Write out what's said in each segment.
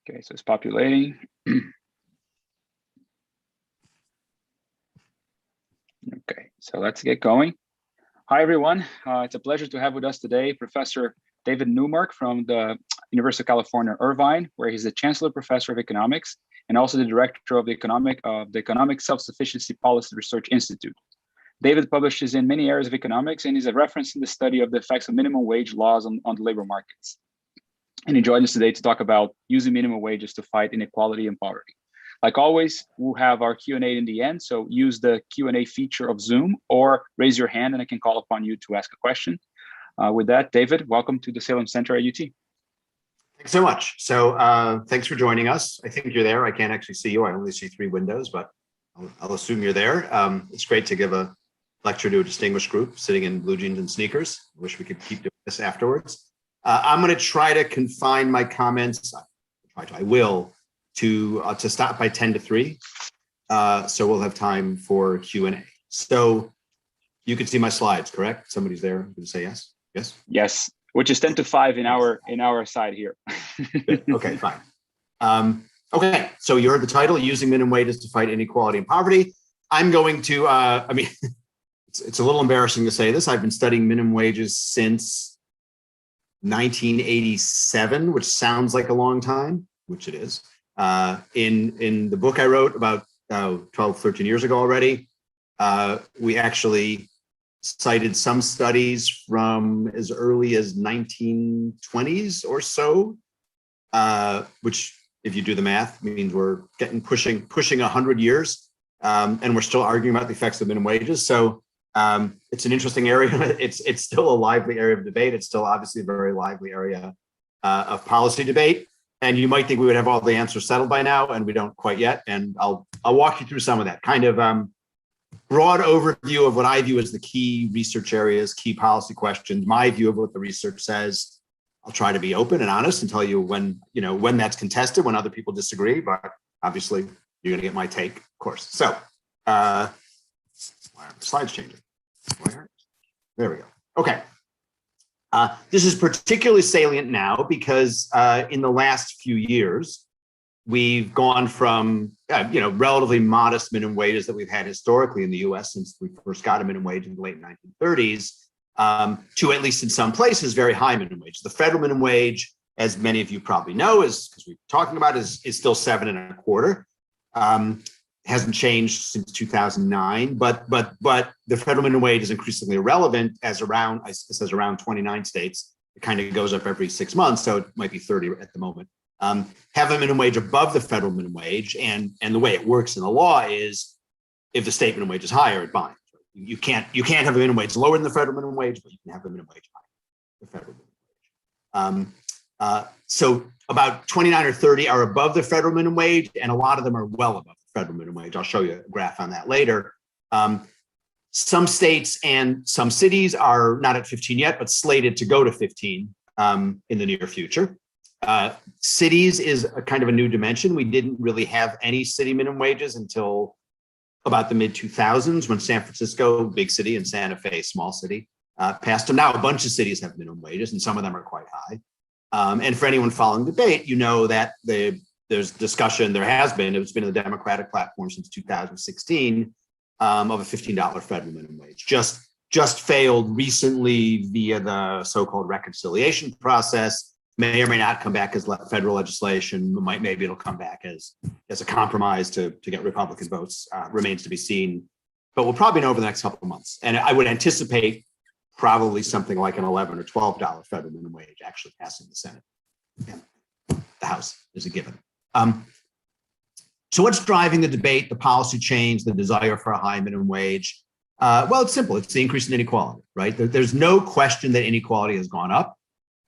Okay, so it's populating. Okay, so let's get going. Hi, everyone. It's a pleasure to have with us today Professor David Newmark from the University of California, Irvine, where he's the Chancellor Professor of Economics and also the Director of the Economic Self-Sufficiency Policy Research Institute. David publishes in many areas of economics and is a reference in the study of the effects of minimum wage laws on the labor markets. And he joined us today to talk about using minimum wages to fight inequality and poverty. Like always, we'll have our Q&A in the end, so use the Q&A feature of Zoom or raise your hand and I can call upon you to ask a question. With that, David, welcome to the Salem Center at UT. Thanks so much. So thanks for joining us. I think you're there. I can't actually see you. I only see 3 windows, but I'll assume you're there. It's great to give a lecture to a distinguished group sitting in blue jeans and sneakers. I wish we could keep doing this afterwards. I'm going to try to confine my comments. I will to stop by 10 to 3. So we'll have time for Q&A. So you can see my slides, correct? Somebody's there who can say yes? Yes? Yes, which is 10 to 5 in our side here. Okay, fine. Okay, so you heard the title, Using Minimum Wages to Fight Inequality and Poverty. I'm going to, it's a little embarrassing to say this. I've been studying minimum wages since 1987, which sounds like a long time, which it is. In the book I wrote about 12, 13 years ago already, we actually cited some studies from as early as 1920s or so, which if you do the math means we're pushing 100 years, and we're still arguing about the effects of minimum wages. So it's an interesting area. It's still a lively area of debate. It's still obviously a very lively area of policy debate. And you might think we would have all the answers settled by now, and we don't quite yet. And I'll walk you through some of that kind of broad overview of what I view as the key research areas, key policy questions, my view of what the research says. I'll try to be open and honest and tell you when that's contested, when other people disagree, but obviously you're going to get my take, of course. So why aren't the slides changing? There we go. Okay. This is particularly salient now because in the last few years, we've gone from relatively modest minimum wages that we've had historically in the US since we first got a minimum wage in the late 1930s to, at least in some places, very high minimum wage. The federal minimum wage, as many of you probably know, is because we're talking about is still 7.25. Hasn't changed since 2009, but the federal minimum wage is increasingly irrelevant as it says around 29 states. It kind of goes up every 6 months, so it might be 30 at the moment. Have a minimum wage above the federal minimum wage, and the way it works in the law is if the state minimum wage is higher, it binds. You can't have a minimum wage lower than the federal minimum wage, but you can have a minimum wage higher than the federal minimum wage. So about 29 or 30 are above the federal minimum wage, and a lot of them are well above federal minimum wage. I'll show you a graph on that later. Some states and some cities are not at 15 yet, but slated to go to 15 in the near future. Cities is a kind of a new dimension. We didn't really have any city minimum wages until about the mid-2000s when San Francisco, big city, and Santa Fe, small city, passed them. Now a bunch of cities have minimum wages, and some of them are quite high. And for anyone following the debate, you know that there's discussion, it's been in the Democratic platform since 2016 of a $15 federal minimum wage. Just failed recently via the so-called reconciliation process, may or may not come back as federal legislation, maybe it'll come back as a compromise to get Republican votes, remains to be seen, but we'll probably know over the next couple of months. And I would anticipate probably something like an $11 or $12 federal minimum wage actually passing the Senate. And the House is a given. So what's driving the debate, the policy change, the desire for a high minimum wage? Well, it's simple. It's the increase in inequality, right? There's no question that inequality has gone up.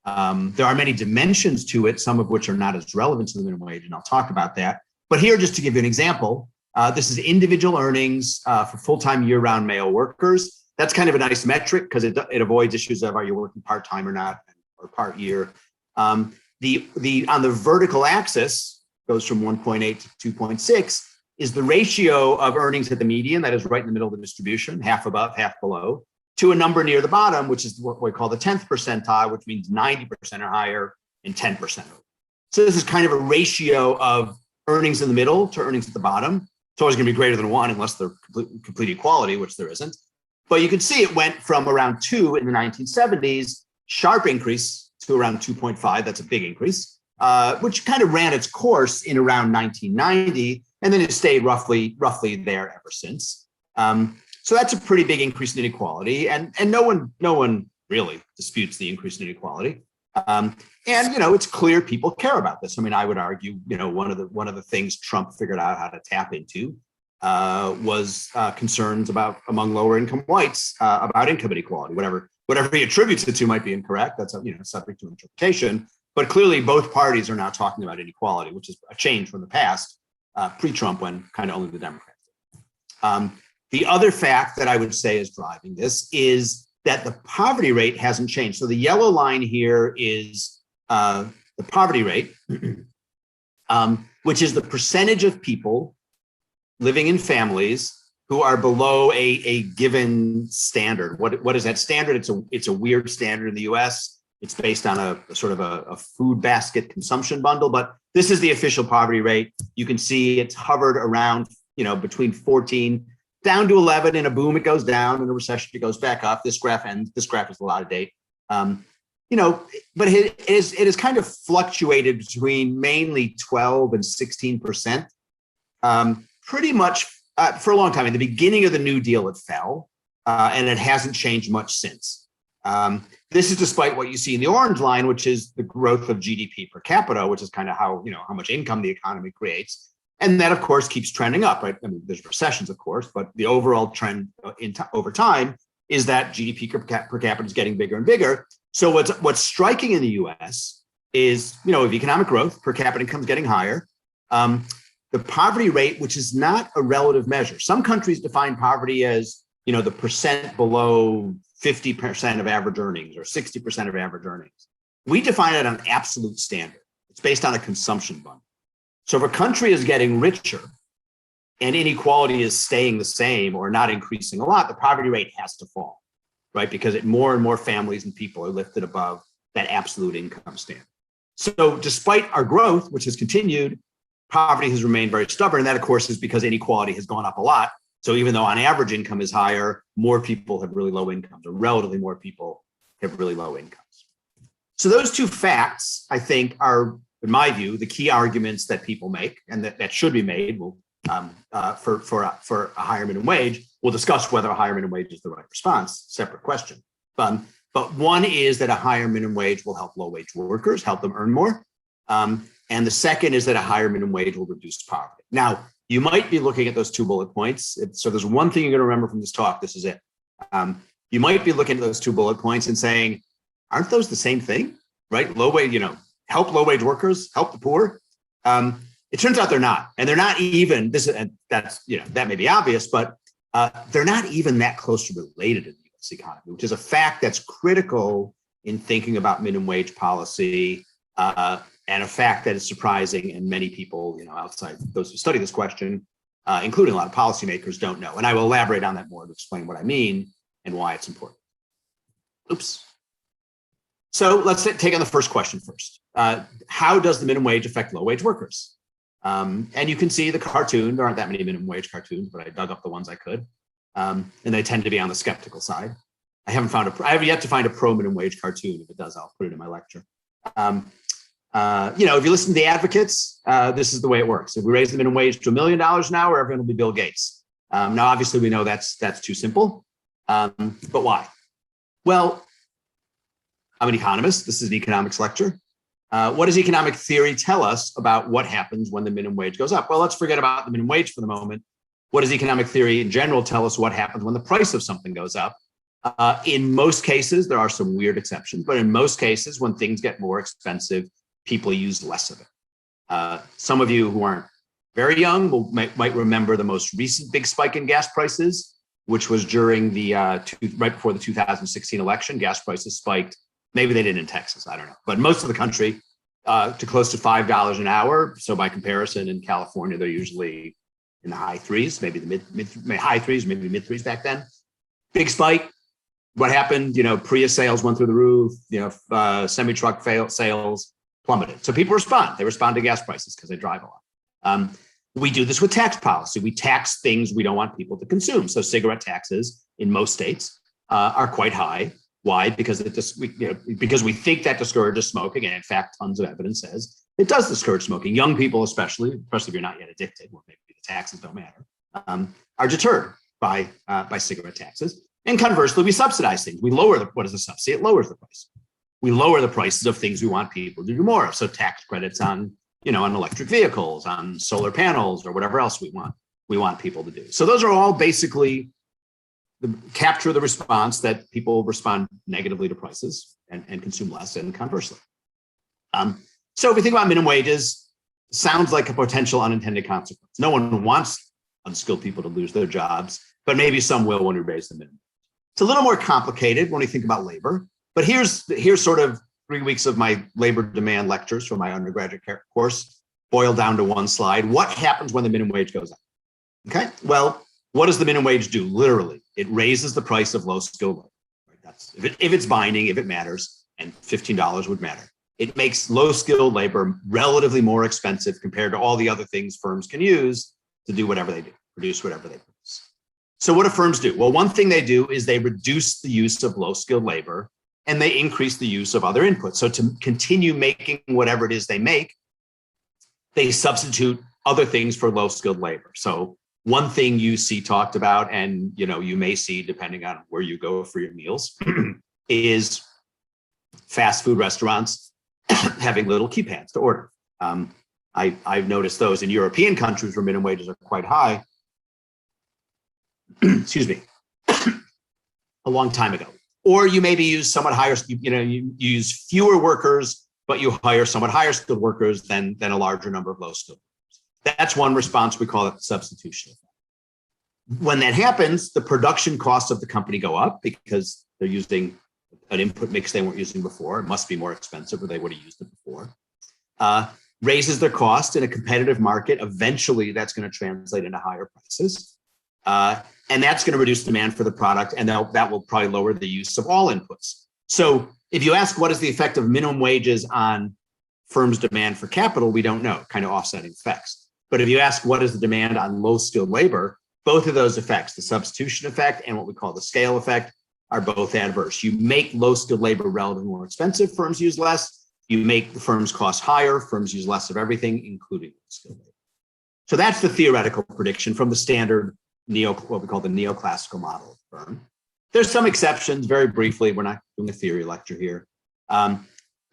There are many dimensions to it, some of which are not as relevant to the minimum wage, and I'll talk about that. But here, just to give you an example, this is individual earnings for full-time year-round male workers. That's kind of a nice metric because it avoids issues of are you working part-time or not, or part year. On the vertical axis, goes from 1.8 to 2.6, is the ratio of earnings at the median, that is right in the middle of the distribution, half above, half below, to a number near the bottom, which is what we call the 10th percentile, which means 90% or higher and 10% over. So this is kind of a ratio of earnings in the middle to earnings at the bottom. It's always going to be greater than 1 unless they're complete equality, which there isn't. But you can see it went from around 2 in the 1970s, sharp increase to around 2.5. That's a big increase, which kind of ran its course in around 1990, and then it stayed roughly there ever since. So that's a pretty big increase in inequality, and no one really disputes the increase in inequality. And it's clear people care about this. I mean, I would argue, one of the things Trump figured out how to tap into was concerns among lower income whites about income inequality. Whatever he attributes it to might be incorrect. That's subject to interpretation. But clearly, both parties are now talking about inequality, which is a change from the past, pre-Trump, when kind of only the Democrats did. The other fact that I would say is driving this is that the poverty rate hasn't changed. So the yellow line here is the poverty rate, which is the percentage of people living in families who are below a given standard. What is that standard? It's a weird standard in the US. It's based on a sort of a food basket consumption bundle, but this is the official poverty rate. You can see it's hovered around, between 14 down to 11. In a boom, it goes down. In a recession, it goes back up. This graph is a lot of date. But it is kind of fluctuated between mainly 12 and 16%. Pretty much for a long time. In the beginning of the New Deal, it fell, and it hasn't changed much since. This is despite what you see in the orange line, which is the growth of GDP per capita, which is kind of how much income the economy creates. And that, of course, keeps trending up. Right? I mean, there's recessions, of course, but the overall trend over time is that GDP per capita is getting bigger and bigger. So what's striking in the U.S. is, with economic growth, per capita income is getting higher. The poverty rate, which is not a relative measure. Some countries define poverty as, the percent below 50% of average earnings or 60% of average earnings. We define it on absolute standard. It's based on a consumption bundle. So if a country is getting richer and inequality is staying the same or not increasing a lot, the poverty rate has to fall, right? Because more and more families and people are lifted above that absolute income standard. So despite our growth, which has continued, poverty has remained very stubborn. And that, of course, is because inequality has gone up a lot. So even though on average income is higher, more people have really low incomes, or relatively more people have really low incomes. So those two facts, I think, are, in my view, the key arguments that people make and that should be made for a higher minimum wage. We'll discuss whether a higher minimum wage is the right response, separate question. But one is that a higher minimum wage will help low-wage workers, help them earn more. And the second is that a higher minimum wage will reduce poverty. Now, you might be looking at those two bullet points. So there's one thing you're going to remember from this talk. This is it. You might be looking at those two bullet points and saying, aren't those the same thing, right? Low wage, help low-wage workers, help the poor. It turns out they're not, and they're not even. That may be obvious, but they're not even that closely related in the U.S. economy, which is a fact that's critical in thinking about minimum wage policy, and a fact that is surprising, and many people, outside those who study this question, including a lot of policymakers, don't know. And I will elaborate on that more to explain what I mean and why it's important. Oops. So let's take on the first question first. How does the minimum wage affect low-wage workers? And you can see the cartoon. There aren't that many minimum wage cartoons, but I dug up the ones I could. And they tend to be on the skeptical side. I have yet to find a pro minimum wage cartoon. If it does, I'll put it in my lecture. If you listen to the advocates, this is the way it works. If we raise the minimum wage to $1 million an hour, everyone will be Bill Gates. Now, obviously, we know that's too simple. But why? Well, I'm an economist. This is an economics lecture. What does economic theory tell us about what happens when the minimum wage goes up? Well, let's forget about the minimum wage for the moment. What does economic theory in general tell us what happens when the price of something goes up? In most cases, there are some weird exceptions, but in most cases, when things get more expensive, people use less of it. Some of you who aren't very young might remember the most recent big spike in gas prices, which was during the right before the 2016 election. Gas prices spiked. Maybe they did in Texas, I don't know, but most of the country to close to $5 an hour. So by comparison, in California, they're usually in the high threes, maybe the high threes, maybe mid threes back then. Big spike. What happened? Prius sales went through the roof. Semi-truck sales plummeted. So people respond. They respond to gas prices because they drive a lot. We do this with tax policy. We tax things we don't want people to consume. So cigarette taxes in most states are quite high. Why? Because because we think that discourages smoking, and in fact, tons of evidence says it does discourage smoking. Young people, especially if you're not yet addicted, or maybe the taxes don't matter, are deterred by cigarette taxes. And conversely, we subsidize things. We lower what is a subsidy? It lowers the price. We lower the prices of things we want people to do more of. So tax credits on electric vehicles, on solar panels, or whatever else we want people to do. So those are all basically capture the response that people respond negatively to prices and consume less, and conversely. So if we think about minimum wages, sounds like a potential unintended consequence. No one wants unskilled people to lose their jobs, but maybe some will when we raise the minimum. It's a little more complicated when we think about labor, but here's sort of 3 weeks of my labor demand lectures from my undergraduate course boiled down to one slide. What happens when the minimum wage goes up? Okay, well, what does the minimum wage do? Literally, it raises the price of low-skilled labor. Right? That's if it's binding, if it matters, and $15 would matter. It makes low-skilled labor relatively more expensive compared to all the other things firms can use to do whatever they do, produce whatever they produce. So what do firms do? Well, one thing they do is they reduce the use of low-skilled labor, and they increase the use of other inputs. So to continue making whatever it is they make, they substitute other things for low-skilled labor. So one thing you see talked about, and you may see depending on where you go for your meals, is fast food restaurants having little keypads to order. I've noticed those in European countries where minimum wages are quite high. Excuse me, a long time ago. Or you maybe use somewhat higher, you use fewer workers, but you hire somewhat higher skilled workers than a larger number of low skilled workers. That's one response. We call it the substitution effect. When that happens, the production costs of the company go up because they're using an input mix they weren't using before. It must be more expensive, or they would have used it before. Raises their cost in a competitive market. Eventually, that's going to translate into higher prices. And that's going to reduce demand for the product, and that will probably lower the use of all inputs. So if you ask what is the effect of minimum wages on firms' demand for capital, we don't know, kind of offsetting effects. But if you ask what is the demand on low-skilled labor, both of those effects, the substitution effect and what we call the scale effect, are both adverse. You make low-skilled labor relatively more expensive, firms use less. You make the firm's costs higher, firms use less of everything, including low-skilled labor. So that's the theoretical prediction from the standard what we call the neoclassical model of the firm. There's some exceptions, very briefly. We're not doing a theory lecture here.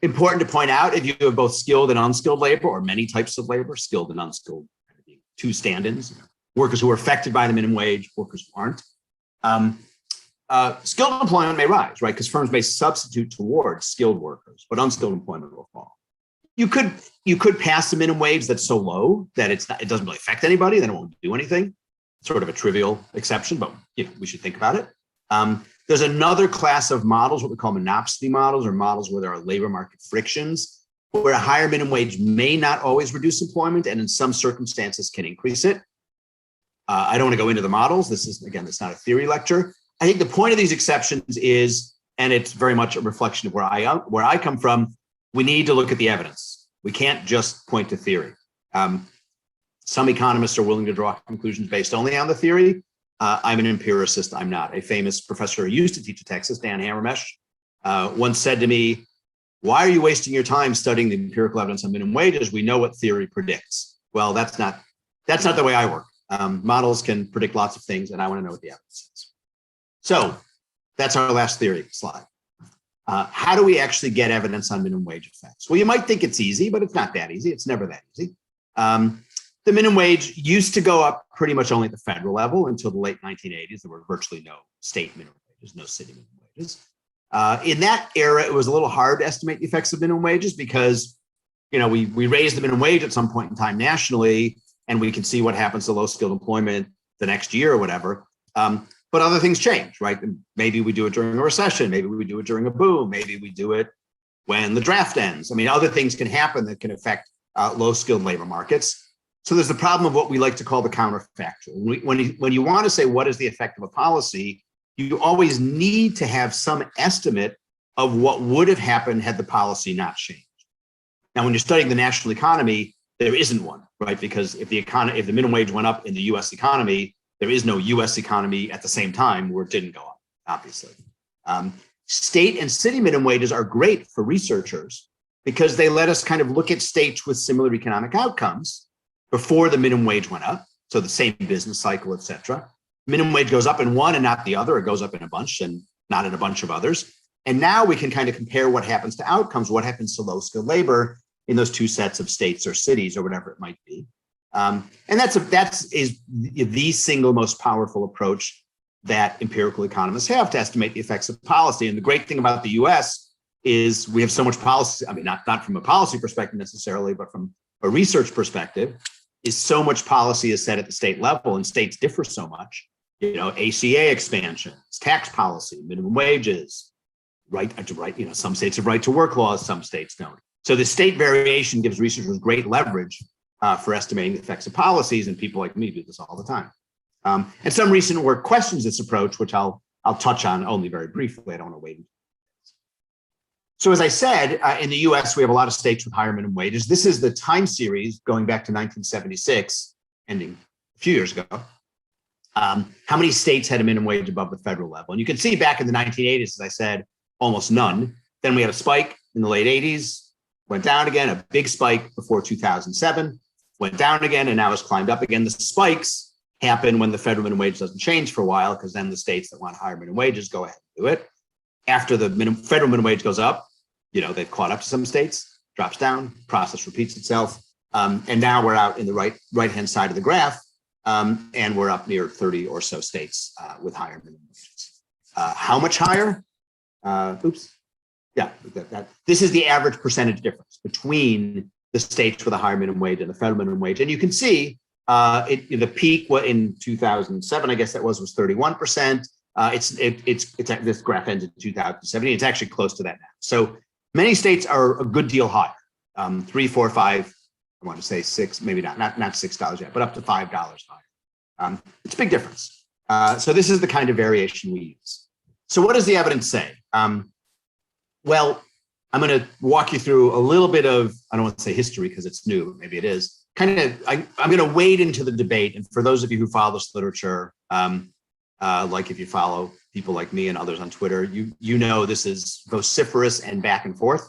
Important to point out, if you have both skilled and unskilled labor, or many types of labor, skilled and unskilled, two stand-ins, workers who are affected by the minimum wage, workers who aren't. Skilled employment may rise, right? Because firms may substitute towards skilled workers, but unskilled employment will fall. You could pass the minimum wage that's so low that it doesn't really affect anybody, then it won't do anything. Sort of a trivial exception, but we should think about it. There's another class of models, what we call monopsony models, or models where there are labor market frictions, where a higher minimum wage may not always reduce employment, and in some circumstances can increase it. I don't want to go into the models. This not a theory lecture. I think the point of these exceptions is, and it's very much a reflection of where I come from, we need to look at the evidence. We can't just point to theory. Some economists are willing to draw conclusions based only on the theory. I'm an empiricist. I'm not. A famous professor who used to teach at Texas, Dan Hammermesh, once said to me, "Why are you wasting your time studying the empirical evidence on minimum wages? We know what theory predicts." Well, that's not the way I work. Models can predict lots of things, and I want to know what the evidence is. So that's our last theory slide. How do we actually get evidence on minimum wage effects? Well, you might think it's easy, but it's not that easy. It's never that easy. The minimum wage used to go up pretty much only at the federal level until the late 1980s. There were virtually no state minimum wages, no city minimum wages. In that era, it was a little hard to estimate the effects of minimum wages because, we raised the minimum wage at some point in time nationally, and we can see what happens to low-skilled employment the next year or whatever. But other things change, right? Maybe we do it during a recession. Maybe we do it during a boom. Maybe we do it when the draft ends. I mean, other things can happen that can affect low-skilled labor markets. So there's the problem of what we like to call the counterfactual. When you want to say what is the effect of a policy, you always need to have some estimate of what would have happened had the policy not changed. Now, when you're studying the national economy, there isn't one, right? Because if the minimum wage went up in the US economy, there is no US economy at the same time where it didn't go up, obviously. State and city minimum wages are great for researchers because they let us kind of look at states with similar economic outcomes before the minimum wage went up. So the same business cycle, et cetera. Minimum wage goes up in one and not the other. It goes up in a bunch and not in a bunch of others. And now we can kind of compare what happens to outcomes, what happens to low skilled labor in those two sets of states or cities or whatever it might be. And that's the single most powerful approach that empirical economists have to estimate the effects of policy. And the great thing about the US is we have so much policy, I mean, not from a policy perspective necessarily, but from a research perspective, is so much policy is set at the state level and states differ so much. You know, ACA expansions, tax policy, minimum wages, some states have right to work laws, some states don't. So the state variation gives researchers great leverage for estimating the effects of policies, and people like me do this all the time. And some recent work questions this approach, which I'll touch on only very briefly. I don't want to wait. So as I said, in the US, we have a lot of states with higher minimum wages. This is the time series going back to 1976, ending a few years ago. How many states had a minimum wage above the federal level? And you can see back in the 1980s, as I said, almost none. Then we had a spike in the late 80s, went down again, a big spike before 2007, went down again, and now has climbed up again. The spikes happen when the federal minimum wage doesn't change for a while, because then the states that want higher minimum wages go ahead and do it. After the federal minimum wage goes up, they've caught up to some states, drops down, process repeats itself. And now we're out in the right-hand side of the graph, and we're up near 30 or so states with higher minimum wages. How much higher? This is the average percentage difference between the states with a higher minimum wage and the federal minimum wage. And you can see the peak in 2007, I guess that was 31%. This graph ends in 2017. It's actually close to that now. So many states are a good deal higher, 3, 4, 5. I want to say 6, maybe not $6 yet, but up to $5 higher. It's a big difference. So this is the kind of variation we use. So what does the evidence say? Well, I'm going to walk you through a little bit of, I don't want to say history because it's new, maybe it is. I'm going to wade into the debate. And for those of you who follow this literature, like if you follow people like me and others on Twitter, you know this is vociferous and back and forth.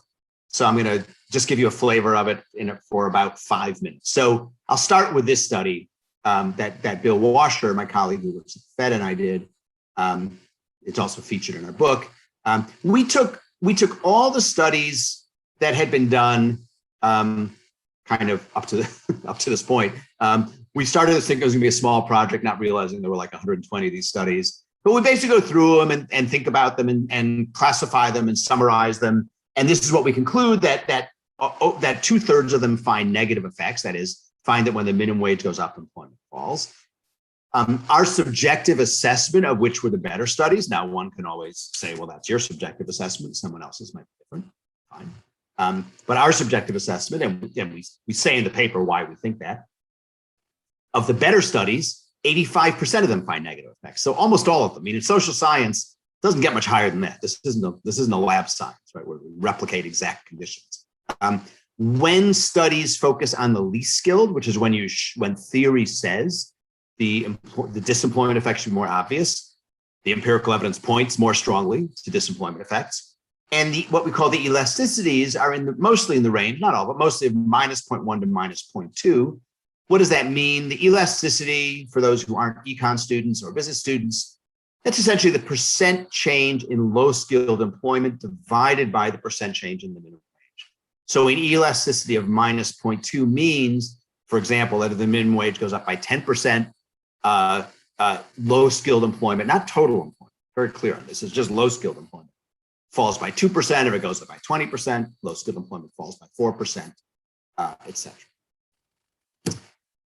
So I'm going to just give you a flavor of it for about 5 minutes. So I'll start with this study that Bill Washer, my colleague who works at the Fed, and I did. It's also featured in our book. We took all the studies that had been done kind of up to this point. We started this thinking it was going to be a small project, not realizing there were like 120 of these studies. But we basically go through them and think about them and classify them and summarize them. And this is what we conclude, that 2/3 of them find negative effects. That is, find that when the minimum wage goes up, employment falls. Our subjective assessment of which were the better studies. Now, one can always say, well, that's your subjective assessment. Someone else's might be different. Fine. But our subjective assessment, and we say in the paper why we think that, of the better studies, 85% of them find negative effects. So almost all of them. I mean, in social science, it doesn't get much higher than that. This isn't a lab science, right, where we replicate exact conditions. When studies focus on the least skilled, which is when theory says the disemployment effects should be more obvious, the empirical evidence points more strongly to disemployment effects. And what we call the elasticities are mostly in the range, not all, but mostly of -0.1 to -0.2. What does that mean? The elasticity, for those who aren't econ students or business students, that's essentially the percent change in low skilled employment divided by the percent change in the minimum wage. So an elasticity of -0.2 means, for example, that if the minimum wage goes up by 10%, low skilled employment, not total employment, very clear on this, it's just low skilled employment, falls by 2%. If it goes up by 20%, low skilled employment falls by 4%, et cetera.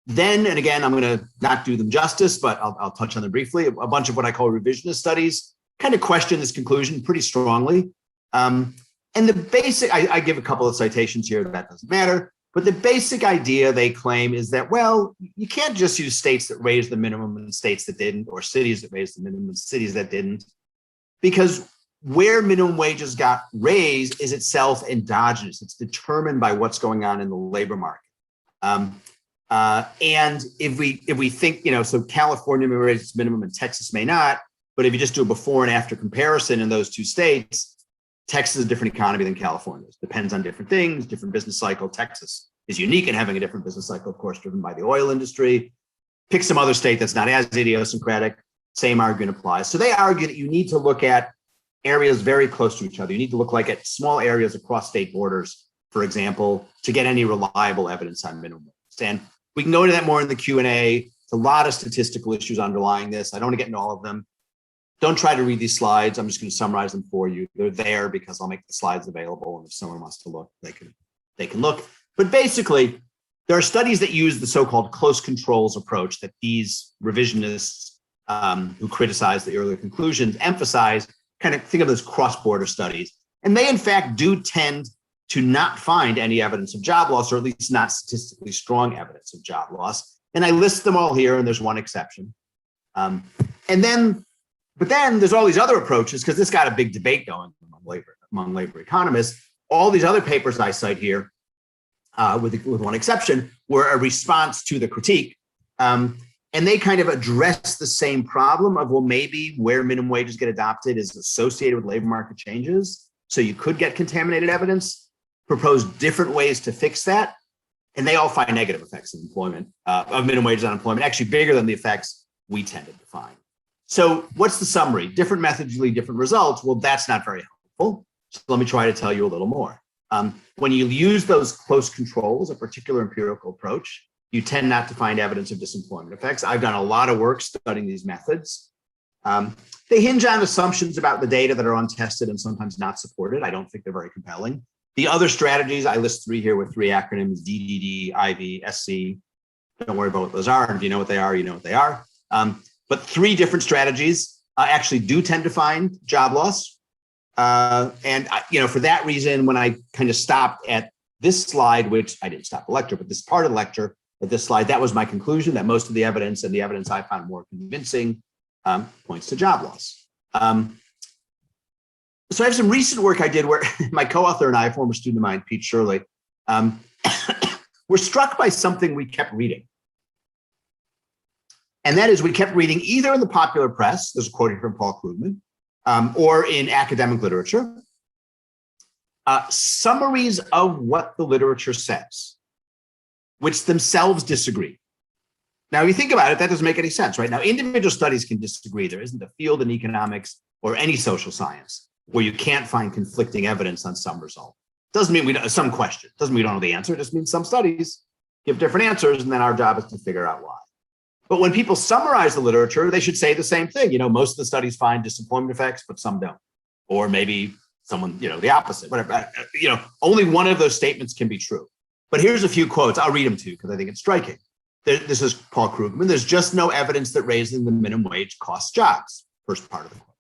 Then, and again, I'm going to not do them justice, but I'll touch on them briefly. A bunch of what I call revisionist studies kind of question this conclusion pretty strongly. And the basic, I give a couple of citations here, that doesn't matter. But the basic idea they claim is that, well, you can't just use states that raised the minimum and states that didn't, or cities that raised the minimum and cities that didn't, because where minimum wages got raised is itself endogenous. It's determined by what's going on in the labor market. And if we think, so California may raise its minimum and Texas may not, but if you just do a before and after comparison in those two states, Texas is a different economy than California. It depends on different things, different business cycle. Texas is unique in having a different business cycle, of course, driven by the oil industry. Pick some other state that's not as idiosyncratic, same argument applies. So they argue that you need to look at areas very close to each other. You need to look like at small areas across state borders, for example, to get any reliable evidence on minimum wage. And we can go into that more in the Q&A. It's a lot of statistical issues underlying this. I don't want to get into all of them. Don't try to read these slides. I'm just going to summarize them for you. They're there because I'll make the slides available. And if someone wants to look, they can look. But basically, there are studies that use the so-called close controls approach that these revisionists who criticize the earlier conclusions emphasize, kind of think of as cross-border studies. And they, in fact, do tend to not find any evidence of job loss, or at least not statistically strong evidence of job loss. And I list them all here, and there's one exception. But then there's all these other approaches, because this got a big debate going among labor economists. All these other papers I cite here, with one exception, were a response to the critique. And they kind of address the same problem of, well, maybe where minimum wages get adopted is associated with labor market changes. So you could get contaminated evidence, propose different ways to fix that. And they all find negative effects of employment, of minimum wages on employment, actually bigger than the effects we tended to find. So what's the summary? Different methods lead different results. Well, that's not very helpful. So let me try to tell you a little more. When you use those close controls, a particular empirical approach, you tend not to find evidence of disemployment effects. I've done a lot of work studying these methods. They hinge on assumptions about the data that are untested and sometimes not supported. I don't think they're very compelling. The other strategies, I list three here with three acronyms: DDD, IV, SC. Don't worry about what those are. And if you know what they are, you know what they are. But three different strategies actually do tend to find job loss. For that reason, when I kind of stopped at this slide, which I didn't stop the lecture, but this part of the lecture at this slide, that was my conclusion, that most of the evidence, and the evidence I found more convincing, points to job loss. So I have some recent work I did where my co-author and I, a former student of mine, Pete Shirley, were struck by something we kept reading. And that is, we kept reading either in the popular press, there's a quote from Paul Krugman, or in academic literature, summaries of what the literature says, which themselves disagree. Now, if you think about it, that doesn't make any sense, right? Now, individual studies can disagree. There isn't a field in economics or any social science where you can't find conflicting evidence on some result. Doesn't mean some question. Doesn't mean we don't know the answer. It just means some studies give different answers, and then our job is to figure out why. But when people summarize the literature, they should say the same thing. Most of the studies find disemployment effects, but some don't. Or maybe someone, the opposite, whatever. Only one of those statements can be true. But here's a few quotes. I'll read them to you because I think it's striking. This is Paul Krugman. There's just no evidence that raising the minimum wage costs jobs. First part of the quote.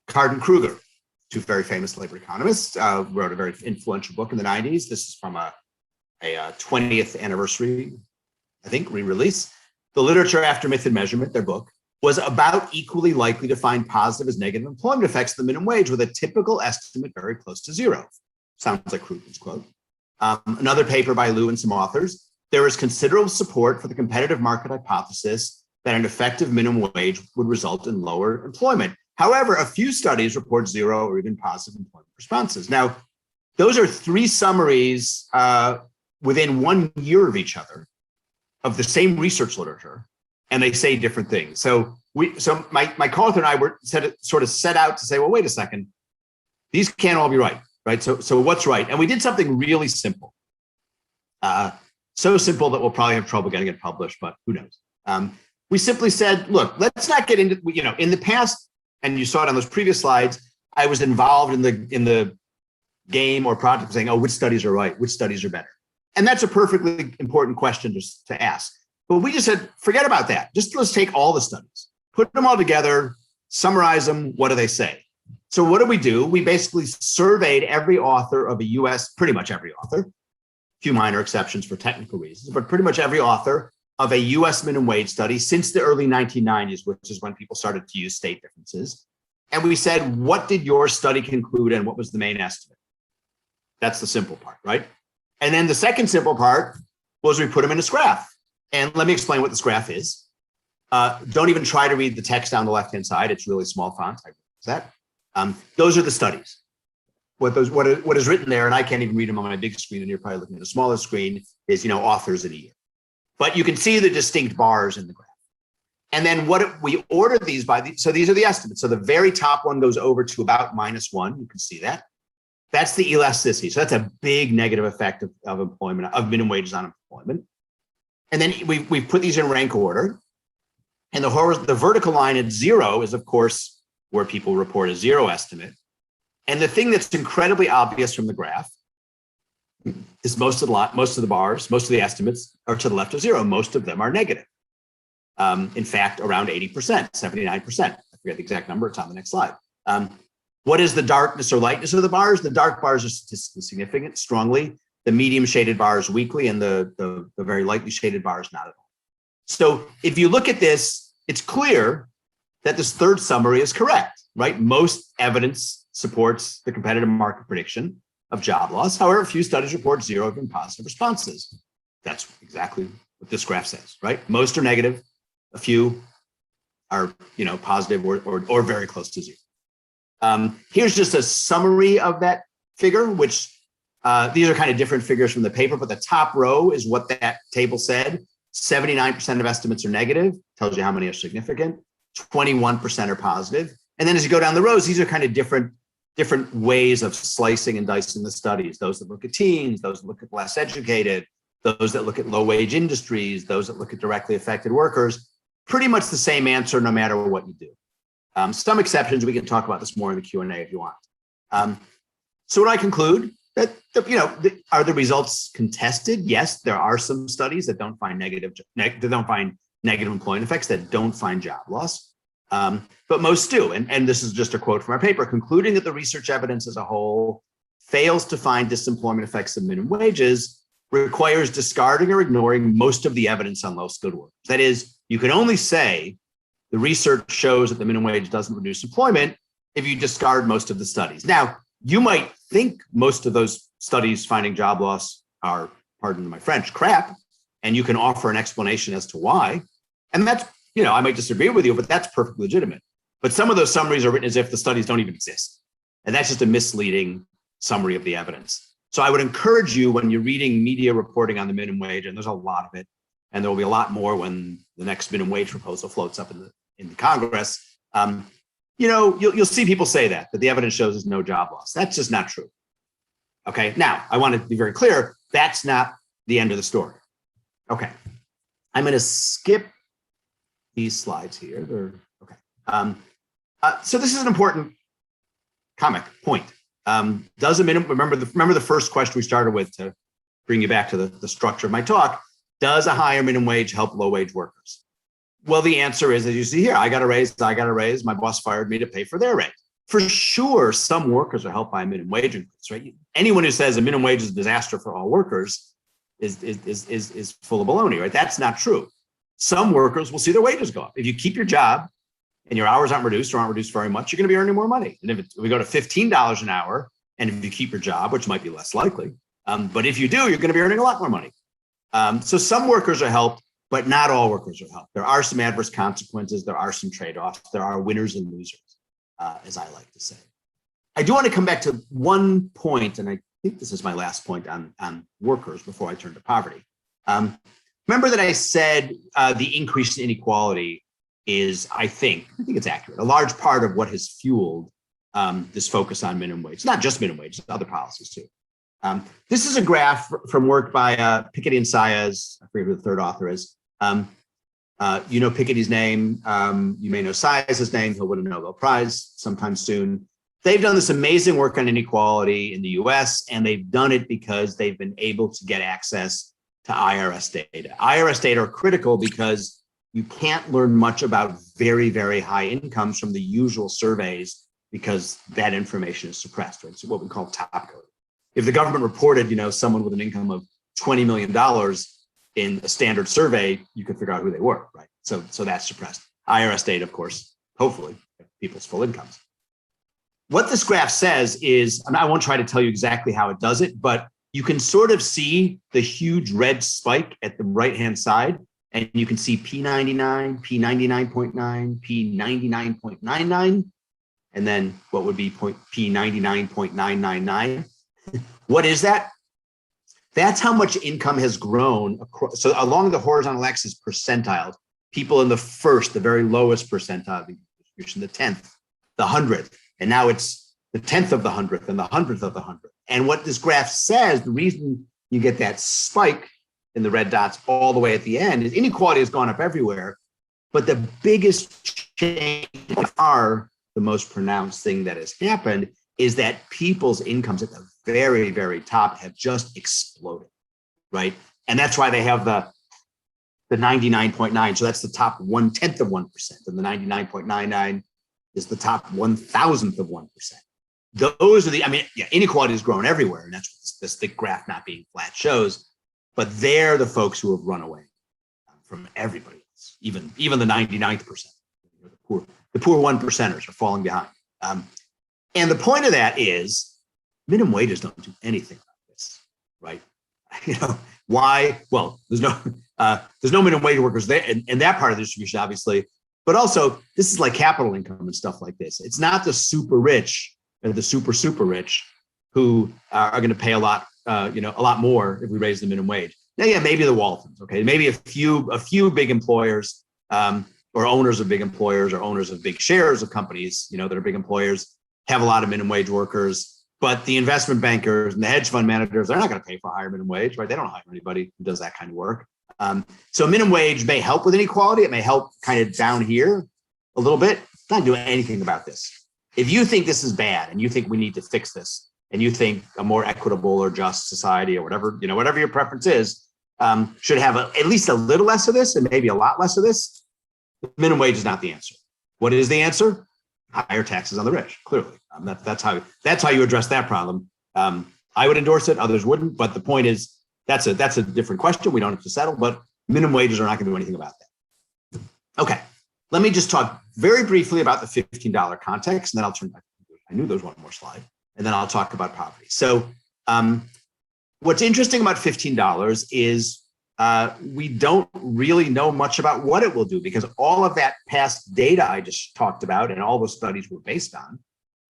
Card Kruger, two very famous labor economists, wrote a very influential book in the 90s. This is from a 20th anniversary, I think, re-release. The Literature After Myth and Measurement, their book, was about equally likely to find positive as negative employment effects of the minimum wage, with a typical estimate very close to zero. Sounds like Krugman's quote. Another paper by Liu and some authors. There is considerable support for the competitive market hypothesis that an effective minimum wage would result in lower employment. However, a few studies report zero or even positive employment responses. Now, those are three summaries within 1 year of each other of the same research literature, and they say different things. So my co-author and I sort of set out to say, well, wait a second, these can't all be right? So what's right? And we did something really simple. So simple that we'll probably have trouble getting it published, but who knows? We simply said, look, let's not get into, in the past, and you saw it on those previous slides, I was involved in the game or project saying, oh, which studies are right? Which studies are better? And that's a perfectly important question to ask. But we just said, forget about that. Let's take all the studies, put them all together, summarize them. What do they say? So what do? We basically surveyed every author of pretty much every author, a few minor exceptions for technical reasons, but pretty much every author of a US minimum wage study since the early 1990s, which is when people started to use state differences. And we said, what did your study conclude and what was the main estimate? That's the simple part, right? And then the second simple part was we put them in this graph. And let me explain what this graph is. Don't even try to read the text down the left-hand side. It's really small font. I realize that. Those are the studies. What is written there, and I can't even read them on my big screen, and you're probably looking at a smaller screen, is authors in a year. But you can see the distinct bars in the graph. And then we ordered these so these are the estimates. So the very top one goes over to about -1. You can see that. That's the elasticity. So that's a big negative effect of employment, of minimum wages on employment. And then we put these in rank order. And the vertical line at 0 is, of course, where people report a 0 estimate. And the thing that's incredibly obvious from the graph is most of the bars, most of the estimates are to the left of 0. Most of them are negative. In fact, around 80%, 79%. I forget the exact number. It's on the next slide. What is the darkness or lightness of the bars? The dark bars are statistically significant, strongly. The medium shaded bars weakly, and the very lightly shaded bars not at all. So if you look at this, it's clear that this third summary is correct, right? Most evidence supports the competitive market prediction of job loss. However, few studies report 0 even positive responses. That's exactly what this graph says, right? Most are negative. A few are, positive or very close to 0. Here's just a summary of that figure, which these are kind of different figures from the paper, but the top row is what that table said. 79% of estimates are negative, tells you how many are significant. 21% are positive. And then as you go down the rows, these are kind of different ways of slicing and dicing the studies. Those that look at teens, those that look at less educated, those that look at low wage industries, those that look at directly affected workers. Pretty much the same answer no matter what you do. Some exceptions, we can talk about this more in the Q&A if you want. So what I conclude, that are the results contested? Yes, there are some studies that don't find negative employment effects, that don't find job loss, but most do. And this is just a quote from our paper, concluding that the research evidence as a whole fails to find disemployment effects of minimum wages requires discarding or ignoring most of the evidence on low-skilled workers. That is, you can only say the research shows that the minimum wage doesn't reduce employment if you discard most of the studies. Now, you might think most of those studies finding job loss are, pardon my French, crap, and you can offer an explanation as to why. And that's, I might disagree with you, but that's perfectly legitimate. But some of those summaries are written as if the studies don't even exist. And that's just a misleading summary of the evidence. So I would encourage you, when you're reading media reporting on the minimum wage, and there's a lot of it, and there will be a lot more when the next minimum wage proposal floats up in the Congress, you'll see people say that the evidence shows there's no job loss. That's just not true. Okay, now I want to be very clear, that's not the end of the story. Okay, I'm going to skip these slides here. Okay, so this is an important comic point. Does a minimum, remember the first question we started with to bring you back to the structure of my talk, does a higher minimum wage help low wage workers? Well, the answer is, as you see here, I got a raise, my boss fired me to pay for their raise. For sure, some workers are helped by a minimum wage increase, right? Anyone who says a minimum wage is a disaster for all workers is full of baloney, right? That's not true. Some workers will see their wages go up. If you keep your job and your hours aren't reduced very much, you're going to be earning more money. And if we go to $15 an hour, and if you keep your job, which might be less likely, but if you do, you're going to be earning a lot more money. So some workers are helped, but not all workers are helped. There are some adverse consequences. There are some trade-offs. There are winners and losers, as I like to say. I do want to come back to one point, and I think this is my last point on workers before I turn to poverty. Remember that I said the increase in inequality is, I think it's accurate, a large part of what has fueled this focus on minimum wage. It's not just minimum wage, other policies too. This is a graph from work by Piketty and Saez. I forget who the third author is. You know Piketty's name. You may know Saez's name. He'll win a Nobel Prize sometime soon. They've done this amazing work on inequality in the US, and they've done it because they've been able to get access to IRS data. IRS data are critical because you can't learn much about very, very high incomes from the usual surveys because that information is suppressed, right? So what we call top code. If the government reported, someone with an income of $20 million in a standard survey, you could figure out who they were, right? So that's suppressed. IRS data, of course, hopefully, people's full incomes. what this graph says is, and I won't try to tell you exactly how it does it, but you can sort of see the huge red spike at the right-hand side, and you can see P99, P99.9, P99.99, and then what would be P99.999. What is that? That's how much income has grown across. So along the horizontal axis percentiles, people in the first, the very lowest percentile of the distribution, the 10th, the 100th, and now it's the 10th of the 100th and the 100th of the 100th. And what this graph says, the reason you get that spike in the red dots all the way at the end is inequality has gone up everywhere, but the biggest change, far the most pronounced thing that has happened, is that people's incomes at the very, very top have just exploded, right? And that's why they have the 99.9. So that's the top 1/10 of 1%, and the 99.99 is the top 1,000th of 1%. Those are the, inequality has grown everywhere, and that's what this thick graph not being flat shows. But they're the folks who have run away from everybody else, even the 99th percent. The poor 1%ers are falling behind. And the point of that is minimum wages don't do anything like this, right? Why? Well, there's no minimum wage workers there in that part of the distribution, obviously. But also, this is like capital income and stuff like this. It's not the super rich and the super rich who are going to pay a lot more if we raise the minimum wage. Now, yeah, maybe the Waltons, okay, maybe a few big employers or owners of big employers or owners of big shares of companies, that are big employers have a lot of minimum wage workers. But the investment bankers and the hedge fund managers, they're not going to pay for a higher minimum wage, right? They don't hire anybody who does that kind of work. So minimum wage may help with inequality. It may help kind of down here a little bit. It's not doing anything about this. If you think this is bad and you think we need to fix this, and you think a more equitable or just society or whatever your preference is, should have at least a little less of this and maybe a lot less of this, minimum wage is not the answer. What is the answer? Higher taxes on the rich, clearly. That's how you address that problem. I would endorse it, others wouldn't, but the point is that's a different question we don't have to settle, but minimum wages are not going to do anything about that. Okay, let me just talk very briefly about the $15 context, and then I'll turn back. I knew there was one more slide, and then I'll talk about poverty. So what's interesting about $15 is we don't really know much about what it will do, because all of that past data I just talked about and all the studies were based on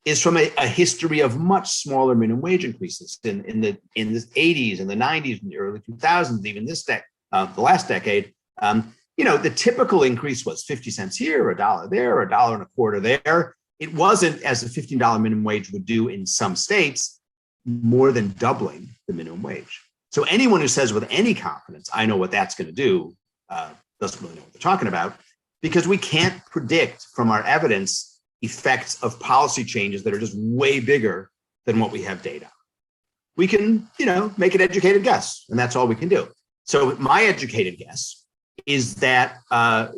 is from a history of much smaller minimum wage increases in the 80s and the 90s and the early 2000s, even the last decade. The typical increase was 50 cents here, $1 there, $1.25 there. It wasn't, as the $15 minimum wage would do in some states, more than doubling the minimum wage. So anyone who says with any confidence, I know what that's going to do, doesn't really know what they're talking about, because we can't predict from our evidence effects of policy changes that are just way bigger than what we have data. We can, make an educated guess, and that's all we can do. So my educated guess is that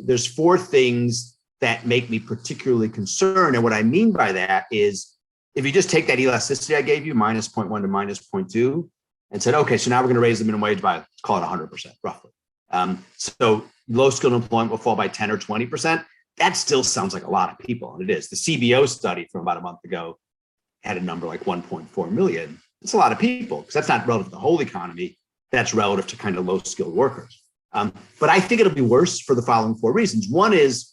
there's four things that make me particularly concerned. And what I mean by that is, if you just take that elasticity I gave you, minus 0.1 to minus 0.2, and said, okay, so now we're going to raise the minimum wage by, let's call it 100%, roughly. So low skilled employment will fall by 10 or 20%. That still sounds like a lot of people, and it is. The CBO study from about a month ago had a number like 1.4 million. It's a lot of people, because that's not relative to the whole economy. That's relative to kind of low skilled workers. But I think it'll be worse for the following four reasons. One is,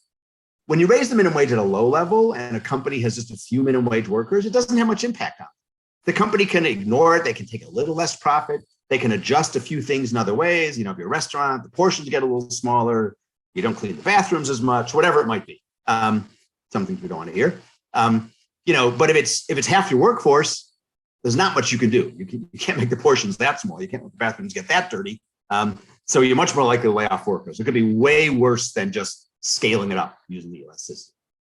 when you raise the minimum wage at a low level and a company has just a few minimum wage workers, it doesn't have much impact on it. The company can ignore it. They can take a little less profit. They can adjust a few things in other ways. If you're a restaurant, the portions get a little smaller. You don't clean the bathrooms as much, whatever it might be. Some things we don't want to hear. But if it's half your workforce, there's not much you can do. You can't make the portions that small. You can't let the bathrooms get that dirty. So you're much more likely to lay off workers. It could be way worse than just scaling it up using the elasticity.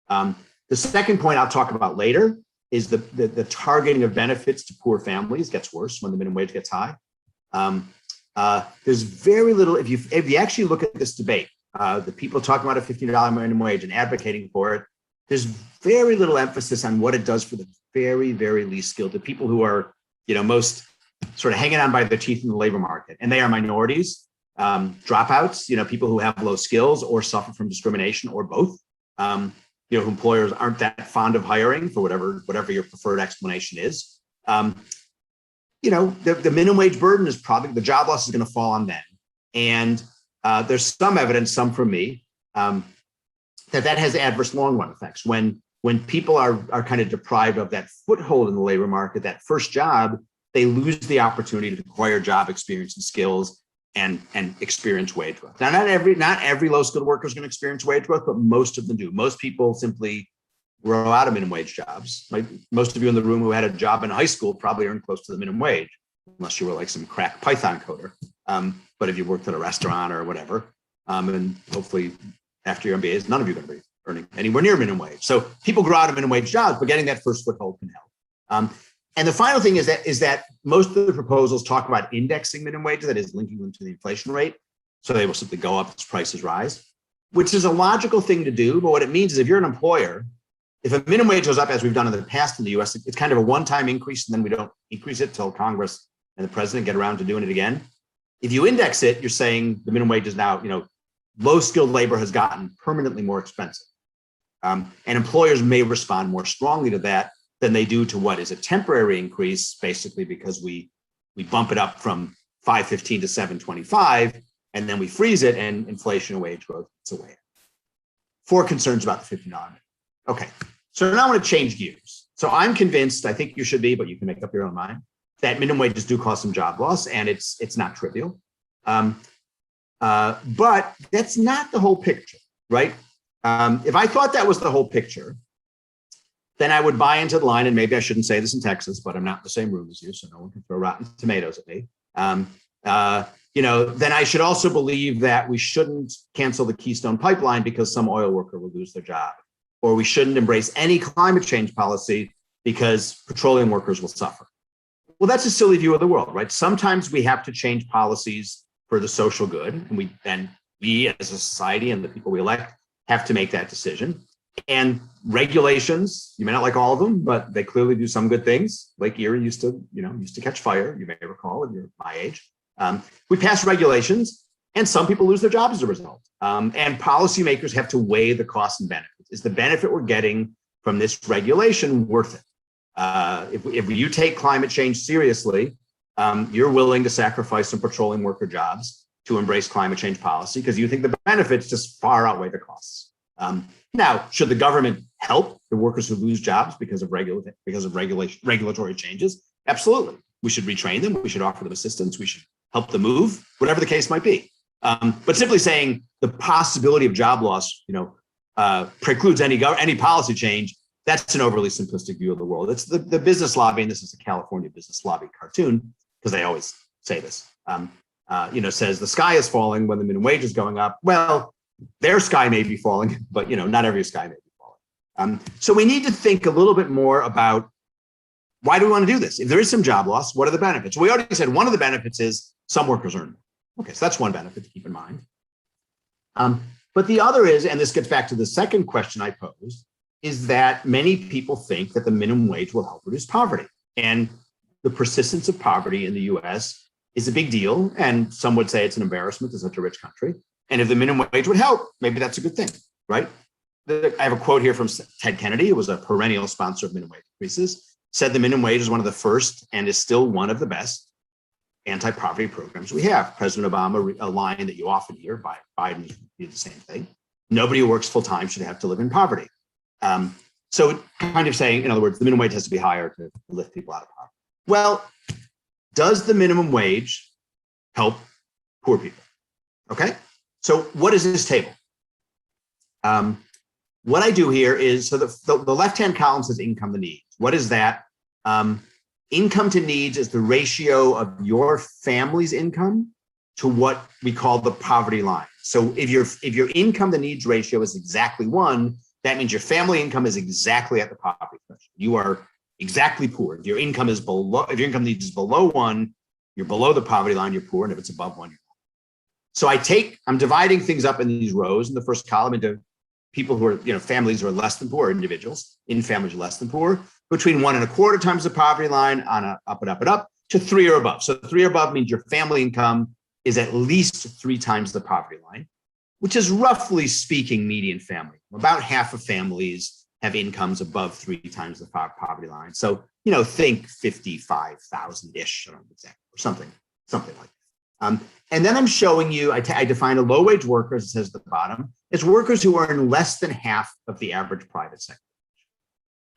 The second point I'll talk about later is the targeting of benefits to poor families gets worse when the minimum wage gets high. There's very little, if you actually look at this debate, the people talking about a $15 minimum wage and advocating for it, there's very little emphasis on what it does for the very, very least skilled, the people who are, most sort of hanging on by their teeth in the labor market. And they are minorities, dropouts, people who have low skills or suffer from discrimination or both. employers aren't that fond of hiring for whatever your preferred explanation is. The minimum wage burden is probably, the job loss is going to fall on them. And there's some evidence, some from me, that has adverse long run effects. When people are kind of deprived of that foothold in the labor market, that first job, they lose the opportunity to acquire job experience and skills and experience wage growth. Now, not every low skilled worker is going to experience wage growth, but most of them do. Most people simply grow out of minimum wage jobs. Like most of you in the room who had a job in high school probably earned close to the minimum wage, unless you were like some crack Python coder. But if you worked at a restaurant or whatever, and hopefully after your MBAs, none of you are going to be earning anywhere near minimum wage. So people grow out of minimum wage jobs, but getting that first foothold can help. And the final thing is that most of the proposals talk about indexing minimum wages, that is linking them to the inflation rate. So they will simply go up as prices rise, which is a logical thing to do. But what it means is if you're an employer, if a minimum wage goes up, as we've done in the past in the US, it's kind of a one-time increase, and then we don't increase it till Congress and the president get around to doing it again. If you index it, you're saying the minimum wage is now, low-skilled labor has gotten permanently more expensive. And employers may respond more strongly to that than they do to what is a temporary increase, basically because we bump it up from 515 to 725, and then we freeze it, and inflation and wage growth gets away. 4 concerns about the $50 minimum. Okay, so now I want to change gears. So I'm convinced, I think you should be, but you can make up your own mind, that minimum wages do cause some job loss, and it's not trivial. But that's not the whole picture, right? If I thought that was the whole picture, then I would buy into the line, and maybe I shouldn't say this in Texas, but I'm not in the same room as you, so no one can throw rotten tomatoes at me. Then I should also believe that we shouldn't cancel the Keystone Pipeline because some oil worker will lose their job, or we shouldn't embrace any climate change policy because petroleum workers will suffer. Well, that's a silly view of the world, right? Sometimes we have to change policies for the social good, and we as a society and the people we elect have to make that decision. And regulations, you may not like all of them, but they clearly do some good things. Lake Erie used to catch fire, you may recall if you're my age. We pass regulations, and some people lose their jobs as a result. And policymakers have to weigh the costs and benefits. Is the benefit we're getting from this regulation worth it? If you take climate change seriously, you're willing to sacrifice some petroleum worker jobs to embrace climate change policy because you think the benefits just far outweigh the costs. Now, should the government help the workers who lose jobs because of regulatory changes? Absolutely. We should retrain them. We should offer them assistance. We should help them move, whatever the case might be. But simply saying the possibility of job loss, precludes any policy change, that's an overly simplistic view of the world. It's the business lobby, and this is a California business lobby cartoon, because they always say this, says the sky is falling when the minimum wage is going up. Well, their sky may be falling, but not every sky may be falling. So we need to think a little bit more about why do we want to do this? If there is some job loss, what are the benefits? We already said one of the benefits is some workers earn more. Okay, so that's one benefit to keep in mind. But the other is, and this gets back to the second question I posed, is that many people think that the minimum wage will help reduce poverty. And the persistence of poverty in the US is a big deal. And some would say it's an embarrassment to such a rich country. And if the minimum wage would help, maybe that's a good thing, right? I have a quote here from Ted Kennedy, who was a perennial sponsor of minimum wage increases, said the minimum wage is one of the first and is still one of the best anti-poverty programs we have. President Obama, a line that you often hear, Biden did the same thing. Nobody who works full time should have to live in poverty. So kind of saying, in other words, the minimum wage has to be higher to lift people out of poverty. Well, does the minimum wage help poor people? Okay, so what is this table? What I do here is, so the left-hand column says income to needs. What is that? Income to needs is the ratio of your family's income to what we call the poverty line. So if your income to needs ratio is exactly 1, that means your family income is exactly at the poverty threshold. You are exactly poor. If your income needs is below 1, you're below the poverty line, you're poor. And if it's above 1, you're poor. So I'm dividing things up in these rows in the first column into people who are, families who are less than poor, individuals in families less than poor, between 1.25 times the poverty line on a up and up and up to 3 or above. So 3 or above means your family income is at least 3 times the poverty line, which is roughly speaking median family About half of families have incomes above 3 times the poverty line. So, think 55,000-ish, I don't know exactly, or something like that. And then I'm showing you, I define a low-wage worker, as it says at the bottom, as workers who earn less than half of the average private sector.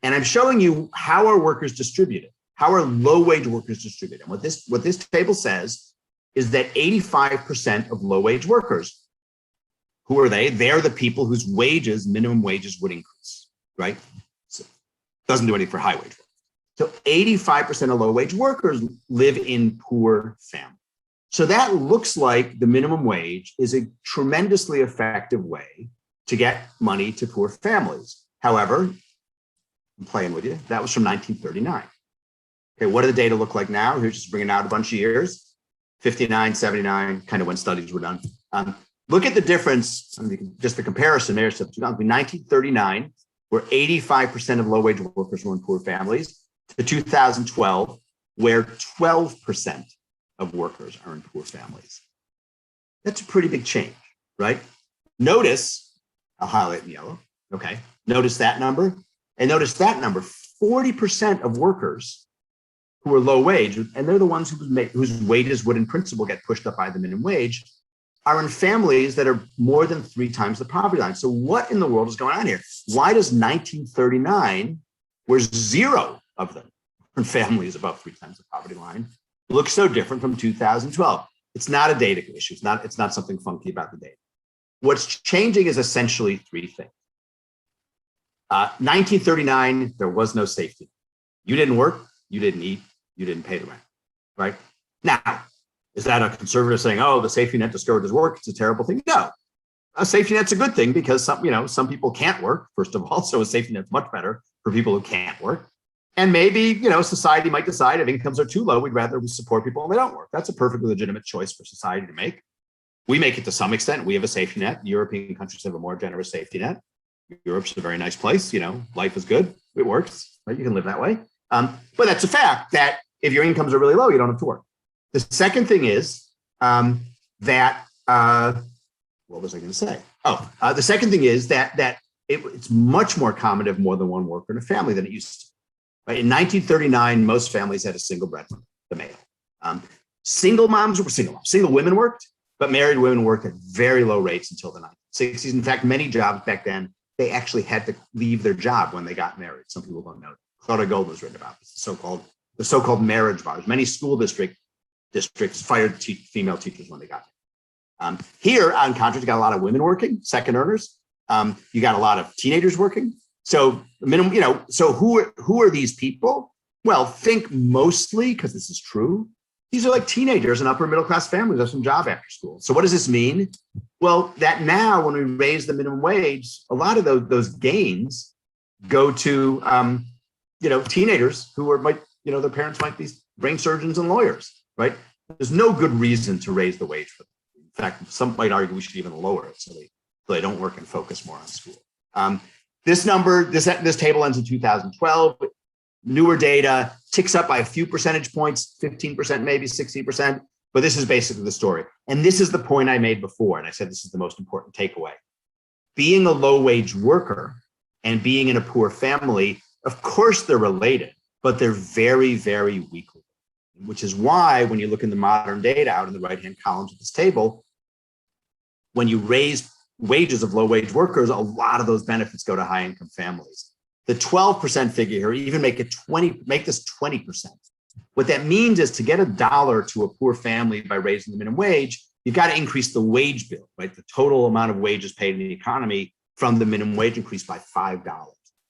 And I'm showing you how are workers distributed, how are low-wage workers distributed. And what this table says is that 85% of low-wage workers, who are they? They're the people whose minimum wages would increase, right? So doesn't do anything for high-wage workers. So 85% of low-wage workers live in poor families. So that looks like the minimum wage is a tremendously effective way to get money to poor families. However, I'm playing with you, that was from 1939. Okay, what do the data look like now? Here's just bringing out a bunch of years, 59, 79, kind of when studies were done. Look at the difference, just the comparison there. So 1939, where 85% of low-wage workers were in poor families, to 2012, where 12% of workers are in poor families. That's a pretty big change, right? Notice, I'll highlight in yellow, okay? Notice that number, and notice that number, 40% of workers who are low wage, and they're the ones whose wages would in principle get pushed up by the minimum wage, are in families that are more than 3 times the poverty line. So what in the world is going on here? Why does 1939, where 0 of them are in families above 3 times the poverty line, look so different from 2012? It's not a data issue. It's not something funky about the data. What's changing is essentially 3 things. 1939, there was no safety. You didn't work, you didn't eat, you didn't pay the rent, right? Now, is that a conservative saying, oh, the safety net discourages work, it's a terrible thing? No, a safety net's a good thing because some people can't work, first of all, so a safety net's much better for people who can't work. And maybe, society might decide if incomes are too low, we'd rather support people when they don't work. That's a perfectly legitimate choice for society to make. We make it to some extent. We have a safety net. European countries have a more generous safety net. Europe's a very nice place. Life is good. It works, right? You can live that way. But that's a fact that if your incomes are really low, you don't have to work. The second thing is what was I going to say? The second thing is that it's much more common to have more than one worker in a family than it used to. Right? In 1939, most families had a single breadwinner, the male. Single women worked, but married women worked at very low rates until the 1960s. In fact, many jobs back then, they actually had to leave their job when they got married. Some people don't know. Clara Gold was written about this, the so-called marriage bars. Many school districts fired female teachers when they got married. Here, on contrast, you got a lot of women working, second earners. You got a lot of teenagers working. So minimum, so who are these people? Well, think mostly, because this is true, these are like teenagers and upper middle class families have some job after school. So what does this mean? Well, that now when we raise the minimum wage, a lot of those gains go to teenagers who their parents might be brain surgeons and lawyers, right? There's no good reason to raise the wage for them. In fact, some might argue we should even lower it so they don't work and focus more on school. This table ends in 2012. Newer data ticks up by a few percentage points, 15%, maybe 16%, but this is basically the story. And this is the point I made before, and I said this is the most important takeaway. Being a low-wage worker and being in a poor family, of course they're related, but they're very, very weakly, which is why when you look in the modern data out in the right-hand columns of this table, when you raise wages of low-wage workers, a lot of those benefits go to high-income families. The 12% figure here, even make this 20%. What that means is to get $1 to a poor family by raising the minimum wage, you've got to increase the wage bill, right? The total amount of wages paid in the economy from the minimum wage increase by $5.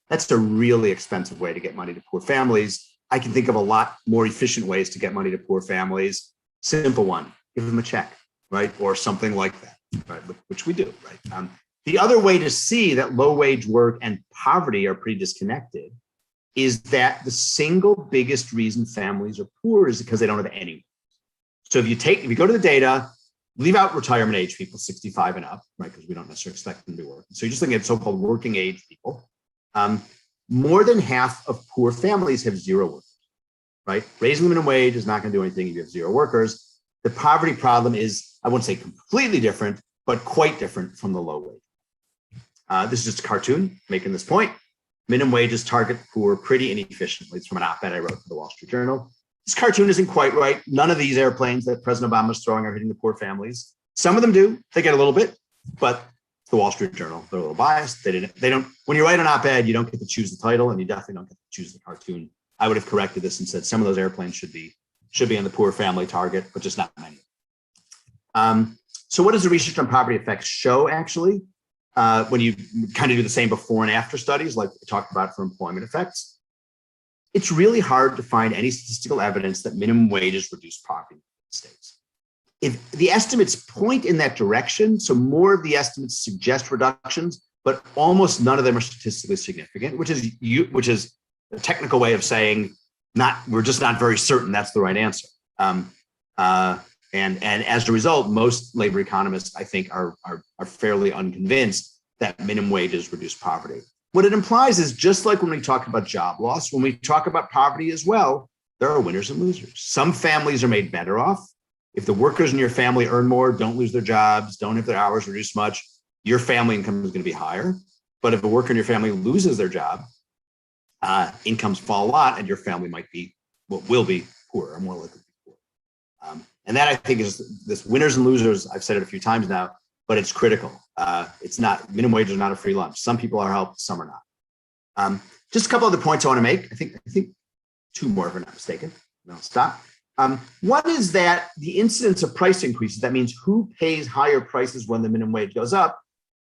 That's a really expensive way to get money to poor families. I can think of a lot more efficient ways to get money to poor families. Simple one, give them a check, right? Or something like that, right? Which we do, right? The other way to see that low wage work and poverty are pretty disconnected is that the single biggest reason families are poor is because they don't have any. So if you go to the data, leave out retirement age people, 65 and up, right? Because we don't necessarily expect them to be working. So you're just looking at so-called working age people. More than half of poor families have 0 workers, right? Raising the minimum wage is not going to do anything if you have 0 workers. The poverty problem is, I wouldn't say completely different, but quite different from the low wage. This is just a cartoon making this point. Minimum wages target the poor pretty inefficiently. It's from an op-ed I wrote for the Wall Street Journal. This cartoon isn't quite right. None of these airplanes that President Obama is throwing are hitting the poor families. Some of them do. They get a little bit, but it's the Wall Street Journal. They're a little biased. They don't. When you write an op-ed, you don't get to choose the title, and you definitely don't get to choose the cartoon. I would have corrected this and said some of those airplanes should be on the poor family target, but just not many. So what does the research on poverty effects show, actually? When you kind of do the same before and after studies, like we talked about for employment effects, it's really hard to find any statistical evidence that minimum wages reduce poverty in the States. If the estimates point in that direction, so more of the estimates suggest reductions, but almost none of them are statistically significant, which is a technical way of saying we're just not very certain that's the right answer. And as a result, most labor economists, I think, are fairly unconvinced that minimum wages reduce poverty. What it implies is, just like when we talk about job loss, when we talk about poverty as well, there are winners and losers. Some families are made better off. If the workers in your family earn more, don't lose their jobs, don't have their hours reduced much, your family income is going to be higher. But if a worker in your family loses their job, incomes fall a lot, and your family will be poorer, or more likely to be poor. And that, I think, is this winners and losers. I've said it a few times now, but it's critical. It's not, minimum wage is not a free lunch. Some people are helped, some are not. Just a couple other points I want to make. I think two more, if I'm not mistaken. No, stop. One is that the incidence of price increases, that means who pays higher prices when the minimum wage goes up,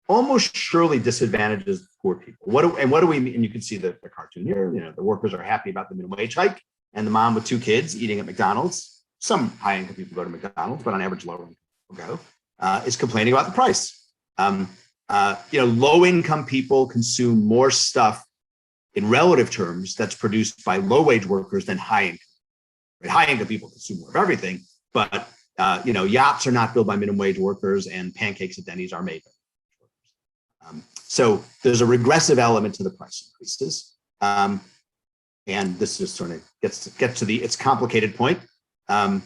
almost surely disadvantages poor people. What do we mean? And you can see the cartoon here. You know, the workers are happy about the minimum wage hike, and the mom with 2 kids eating at McDonald's. Some high-income people go to McDonald's, but on average, lower-income people go, is complaining about the price. Low-income people consume more stuff in relative terms that's produced by low-wage workers than high-income. Right? High-income people consume more of everything, but yachts are not built by minimum wage workers, and pancakes at Denny's are made by minimum wage workers. So there's a regressive element to the price increases, and this just sort of gets to its complicated point. The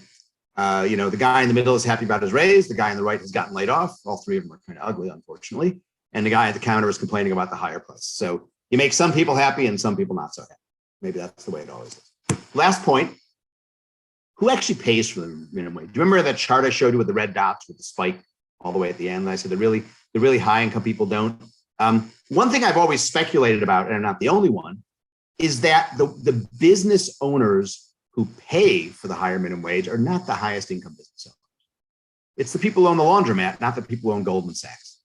guy in the middle is happy about his raise. The guy on the right has gotten laid off. All three of them are kind of ugly, unfortunately. And the guy at the counter is complaining about the higher price. So you make some people happy and some people not so happy. Maybe that's the way it always is. Last point, who actually pays for the minimum wage? Do you remember that chart I showed you with the red dots with the spike all the way at the end? And I said the really high income people don't. One thing I've always speculated about, and I'm not the only one, is that the business owners who pay for the higher minimum wage are not the highest income business owners. It's the people who own the laundromat, not the people who own Goldman Sachs.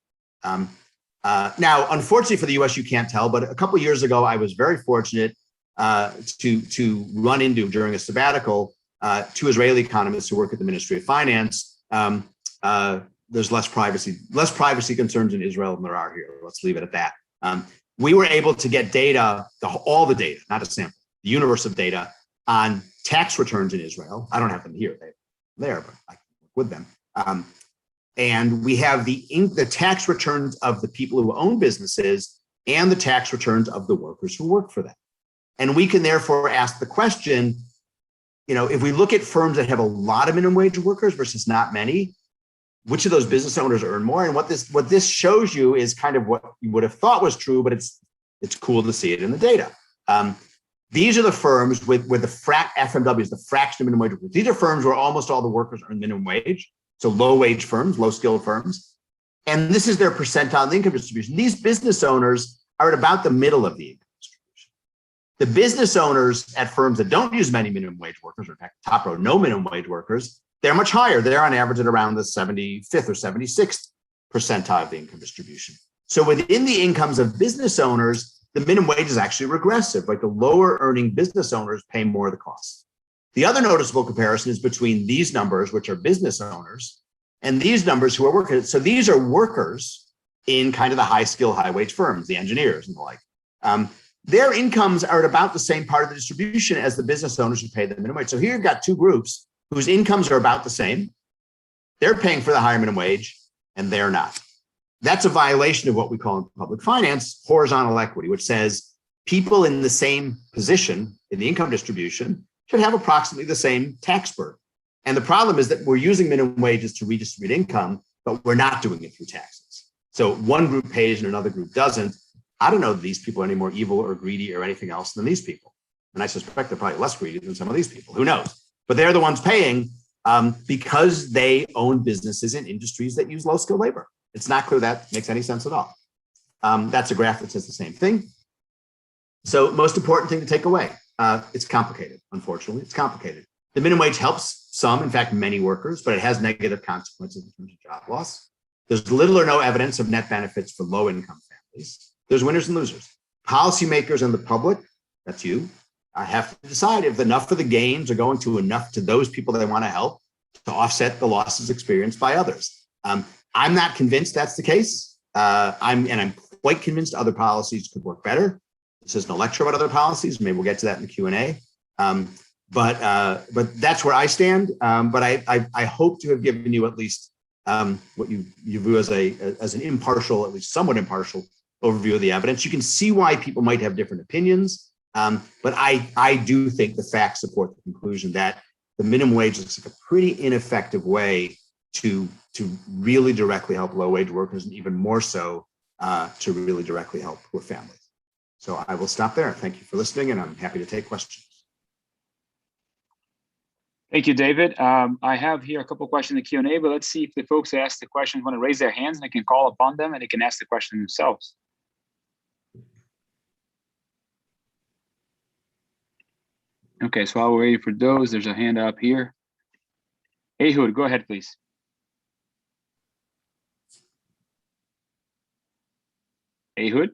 Now, unfortunately for the US, you can't tell, but a couple of years ago, I was very fortunate to run into, during a sabbatical, 2 Israeli economists who work at the Ministry of Finance. There's less privacy concerns in Israel than there are here. Let's leave it at that. We were able to get data, all the data, not a sample, the universe of data on tax returns in Israel. I don't have them here, they're there, but I can work with them. And we have the tax returns of the people who own businesses and the tax returns of the workers who work for them. And we can therefore ask the question, if we look at firms that have a lot of minimum wage workers versus not many, which of those business owners earn more? And what this shows you is kind of what you would have thought was true, but it's cool to see it in the data. These are the firms with the FMW is the fraction of minimum wage workers. These are firms where almost all the workers earn minimum wage. So low wage firms, low skilled firms. And this is their percentile in the income distribution. These business owners are at about the middle of the income distribution. The business owners at firms that don't use many minimum wage workers, or in fact, top row, no minimum wage workers, they're much higher. They're on average at around the 75th or 76th percentile of the income distribution. So within the incomes of business owners, the minimum wage is actually regressive. Like the lower earning business owners pay more of the cost. The other noticeable comparison is between these numbers, which are business owners, and these numbers who are workers. So these are workers in kind of the high skill, high wage firms, the engineers and the like. Their incomes are at about the same part of the distribution as the business owners who pay the minimum wage. So here you've got 2 groups whose incomes are about the same. They're paying for the higher minimum wage and they're not. That's a violation of what we call in public finance, horizontal equity, which says people in the same position in the income distribution should have approximately the same tax burden. And the problem is that we're using minimum wages to redistribute income, but we're not doing it through taxes. So one group pays and another group doesn't. I don't know that these people are any more evil or greedy or anything else than these people. And I suspect they're probably less greedy than some of these people. Who knows? But they're the ones paying because they own businesses in industries that use low-skilled labor. It's not clear that makes any sense at all. That's a graph that says the same thing. So most important thing to take away, it's complicated, unfortunately. It's complicated. The minimum wage helps some, in fact, many workers, but it has negative consequences in terms of job loss. There's little or no evidence of net benefits for low-income families. There's winners and losers. Policymakers and the public, that's you, have to decide if enough of the gains are going to enough to those people they want to help to offset the losses experienced by others. I'm not convinced that's the case. I'm quite convinced other policies could work better. This isn't a lecture about other policies. Maybe we'll get to that in the Q&A. But that's where I stand. But I hope to have given you at least what you view as an impartial, at least somewhat impartial overview of the evidence. You can see why people might have different opinions. But I do think the facts support the conclusion that the minimum wage looks like a pretty ineffective way to really directly help low-wage workers, and even more so to really directly help poor families. So I will stop there. Thank you for listening, and I'm happy to take questions. Thank you, David. I have here a couple of questions in the Q&A, but let's see if the folks who asked the questions want to raise their hands, and I can call upon them and they can ask the question themselves. Okay, so while we're waiting for those, there's a hand up here. Ehud, go ahead, please. Ehud?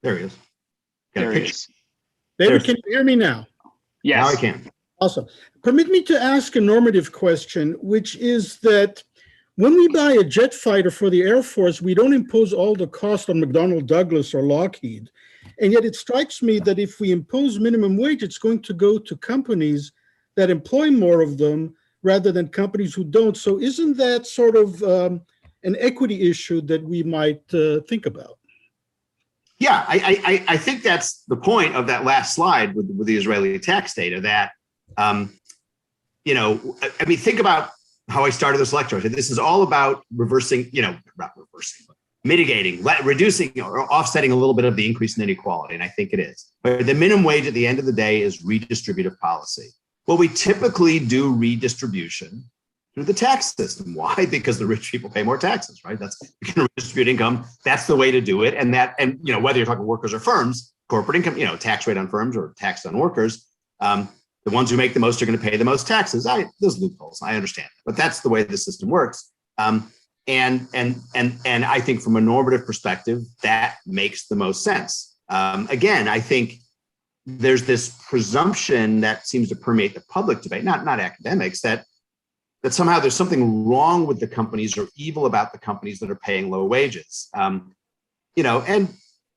There he is. There he is. David, can you hear me now? Yes. Now I can. Awesome. Permit me to ask a normative question, which is that when we buy a jet fighter for the Air Force, we don't impose all the cost on McDonnell Douglas or Lockheed. And yet it strikes me that if we impose minimum wage, it's going to go to companies that employ more of them rather than companies who don't. So isn't that sort of an equity issue that we might think about? Yeah, I think that's the point of that last slide with the Israeli tax data, that, think about how I started this lecture. I said, this is all about reversing, not reversing, but mitigating, reducing or offsetting a little bit of the increase in inequality. And I think it is. But the minimum wage at the end of the day is redistributive policy. Well, we typically do redistribution through the tax system. Why? Because the rich people pay more taxes, right? That's, you can redistribute income. That's the way to do it. And whether you're talking workers or firms, corporate income, tax rate on firms or tax on workers, the ones who make the most are going to pay the most taxes. There's loopholes. I understand, but that's the way the system works. And I think from a normative perspective, that makes the most sense. Again, I think there's this presumption that seems to permeate the public debate, not academics, that somehow there's something wrong with the companies or evil about the companies that are paying low wages. And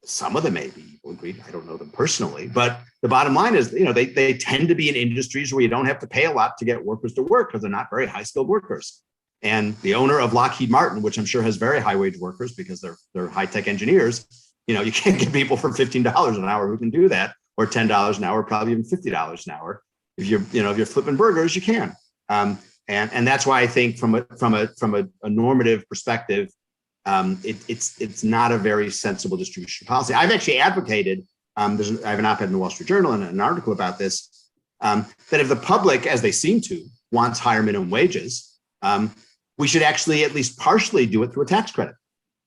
some of them may be evil, agreed. I don't know them personally, but the bottom line is, they tend to be in industries where you don't have to pay a lot to get workers to work because they're not very high skilled workers. And the owner of Lockheed Martin, which I'm sure has very high wage workers because they're high tech engineers, you can't get people for $15 an hour who can do that, or $10 an hour, probably even $50 an hour. If you're flipping burgers, you can. And that's why I think from a normative perspective, it's not a very sensible distribution policy. I've actually advocated, I have an op-ed in the Wall Street Journal and an article about this, that if the public, as they seem to, wants higher minimum wages, we should actually at least partially do it through a tax credit,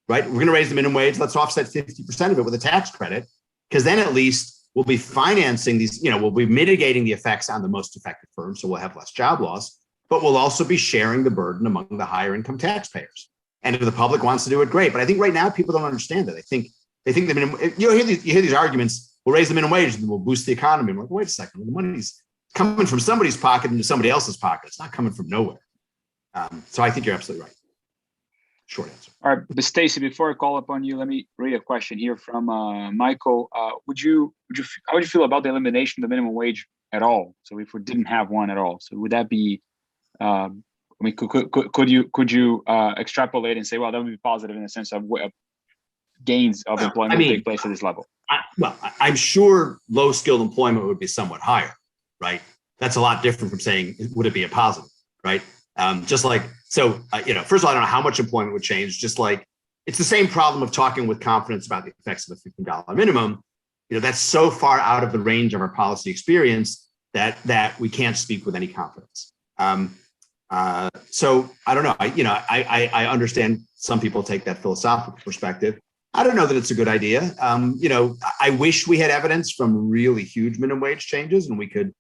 right? We're going to raise the minimum wage. Let's offset 50% of it with a tax credit, because then at least we'll be financing these, we'll be mitigating the effects on the most affected firms, so we'll have less job loss, but we'll also be sharing the burden among the higher income taxpayers. And if the public wants to do it, great. But I think right now people don't understand it. They think the minimum, you hear these arguments, we'll raise the minimum wage and we'll boost the economy. I'm like, wait a second, the money's coming from somebody's pocket into somebody else's pocket. It's not coming from nowhere. So I think you're absolutely right. Short answer. All right, but Stacy, before I call upon you, let me read a question here from Michael. How would you feel about the elimination of the minimum wage at all? So if we didn't have one at all, so would that be, could you extrapolate and say, well, that would be positive in the sense of gains of employment would take place at this level? I'm sure low skilled employment would be somewhat higher, right? That's a lot different from saying, would it be a positive? right? Just like, so, first of all, I don't know how much employment would change, just like, it's the same problem of talking with confidence about the effects of a $15 minimum. That's so far out of the range of our policy experience that we can't speak with any confidence. So I don't know. I understand some people take that philosophical perspective. I don't know that it's a good idea. I wish we had evidence from really huge minimum wage changes, and we could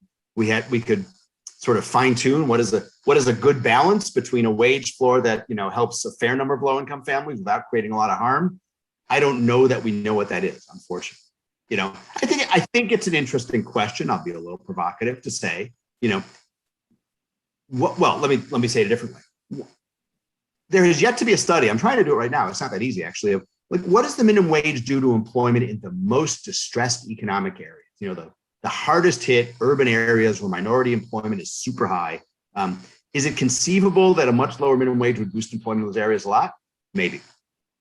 sort of fine tune what is a good balance between a wage floor that helps a fair number of low income families without creating a lot of harm. I don't know that we know what that is, unfortunately. I think it's an interesting question. I'll be a little provocative to say, well, let me say it a different way. There has yet to be a study. I'm trying to do it right now. It's not that easy, actually. Of like, what does the minimum wage do to employment in the most distressed economic areas? The hardest hit urban areas where minority employment is super high. Is it conceivable that a much lower minimum wage would boost employment in those areas a lot? Maybe.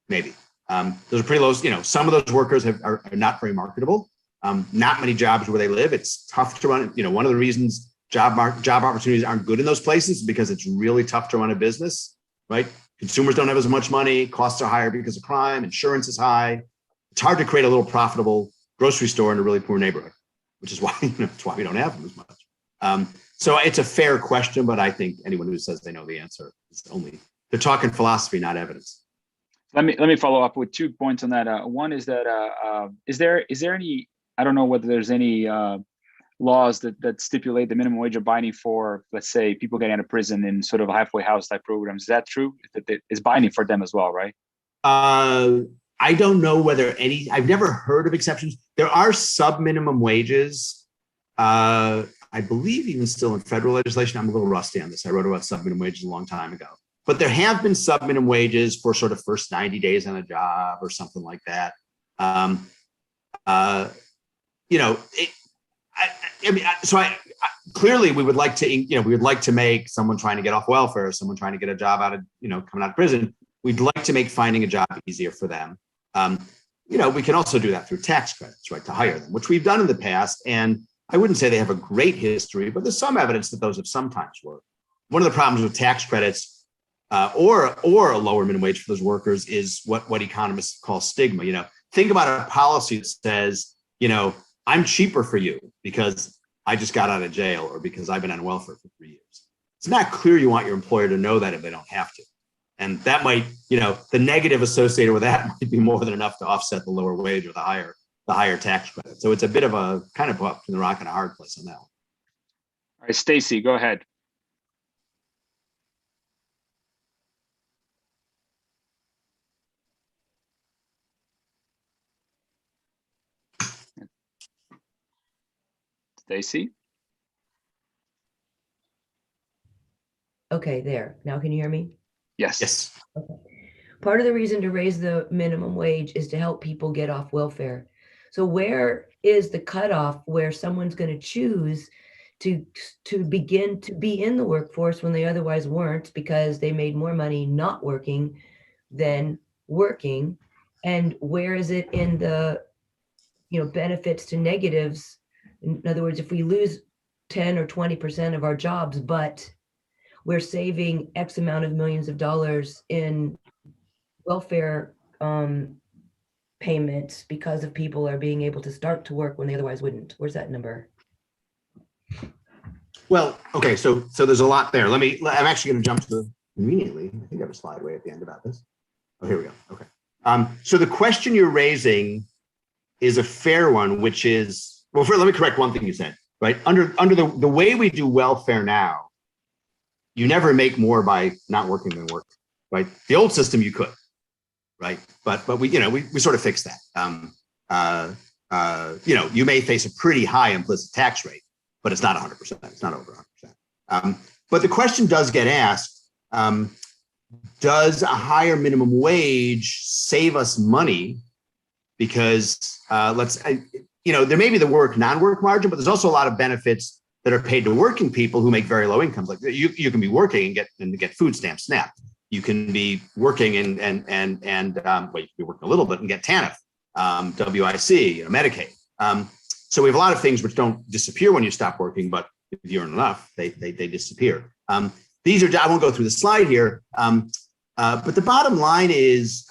Those are pretty low. Some of those workers are not very marketable. Not many jobs where they live. It's tough to run. One of the reasons job opportunities aren't good in those places because it's really tough to run a business, right? Consumers don't have as much money. Costs are higher because of crime. Insurance is high. It's hard to create a little profitable grocery store in a really poor neighborhood, which is why that's why we don't have them as much. So it's a fair question, but I think anyone who says they know the answer is they're talking philosophy, not evidence. Let me follow up with 2 points on that. One is that is there any, I don't know whether there's any laws that stipulate the minimum wage are binding for, let's say, people getting out of prison in sort of halfway house type programs. Is that true? It's binding for them as well, right? I don't know whether I've never heard of exceptions. There are sub-minimum wages. I believe even still in federal legislation. I'm a little rusty on this. I wrote about sub-minimum wages a long time ago. But there have been sub-minimum wages for sort of first 90 days on a job or something like that. Clearly we would like to make someone trying to get off welfare, someone trying to get a job out of, coming out of prison. We'd like to make finding a job easier for them. We can also do that through tax credits, right, to hire them, which we've done in the past. And I wouldn't say they have a great history, but there's some evidence that those have sometimes worked. One of the problems with tax credits or a lower minimum wage for those workers is what economists call stigma. Think about a policy that says, I'm cheaper for you because I just got out of jail or because I've been on welfare for 3 years. It's not clear you want your employer to know that if they don't have to. And that might, the negative associated with that might be more than enough to offset the lower wage or the higher tax credit. So it's a bit of a kind of up in the rock and a hard place on that one. All right, Stacy, go ahead. Stacy? Okay, there. Now can you hear me? Yes. Okay. Part of the reason to raise the minimum wage is to help people get off welfare. So where is the cutoff where someone's going to choose to begin to be in the workforce when they otherwise weren't because they made more money not working than working? And where is it in the benefits to negatives? In other words, if we lose 10 or 20% of our jobs, but we're saving X amount of millions of dollars in welfare payments because of people are being able to start to work when they otherwise wouldn't. Where's that number? Well, okay, so there's a lot there. I'm actually going to jump to immediately. I think I have a slide way at the end about this. Oh, here we go. Okay. So the question you're raising is a fair one, which is, well, let me correct one thing you said, right? Under the way we do welfare now, you never make more by not working than working, right? The old system you could, right? But we sort of fixed that. You may face a pretty high implicit tax rate, but it's not 100%. It's not over 100%. But the question does get asked, does a higher minimum wage save us money? Because there may be the non-work margin, but there's also a lot of benefits that are paid to working people who make very low incomes. Like you can be working and get food stamps, SNAP. You can be working you can be working a little bit and get TANF, WIC, Medicaid. So we have a lot of things which don't disappear when you stop working, but if you earn enough, they disappear. these are, I won't go through the slide here, but the bottom line is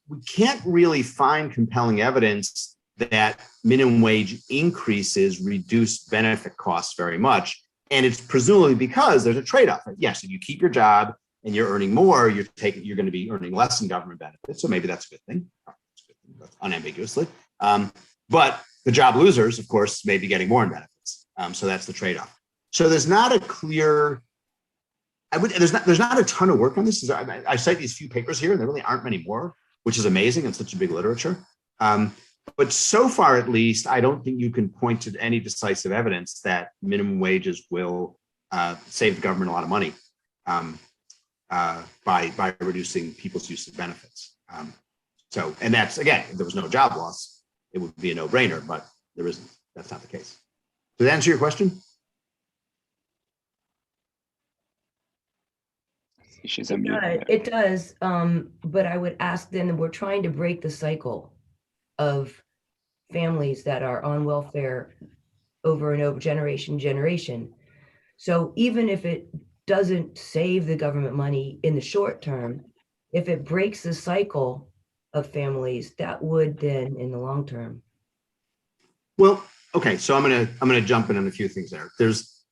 we can't really find compelling evidence that minimum wage increases reduce benefit costs very much. And it's presumably because there's a trade-off. Yes, if you keep your job and you're earning more, you're going to be earning less in government benefits. So maybe that's a good thing, unambiguously. But the job losers, of course, may be getting more in benefits. So that's the trade-off. So there's not a clear, there's not a ton of work on this. I cite these few papers here, and there really aren't many more, which is amazing in such a big literature. But so far, at least, I don't think you can point to any decisive evidence that minimum wages will save the government a lot of money by reducing people's use of benefits. And that's, again, if there was no job loss, it would be a no-brainer, but there isn't. That's not the case. Does that answer your question? It does. But I would ask then, we're trying to break the cycle of families that are on welfare over and over, generation. So even if it doesn't save the government money in the short term, if it breaks the cycle of families, that would then in the long term. Well, okay, so I'm gonna jump in on a few things there. There's,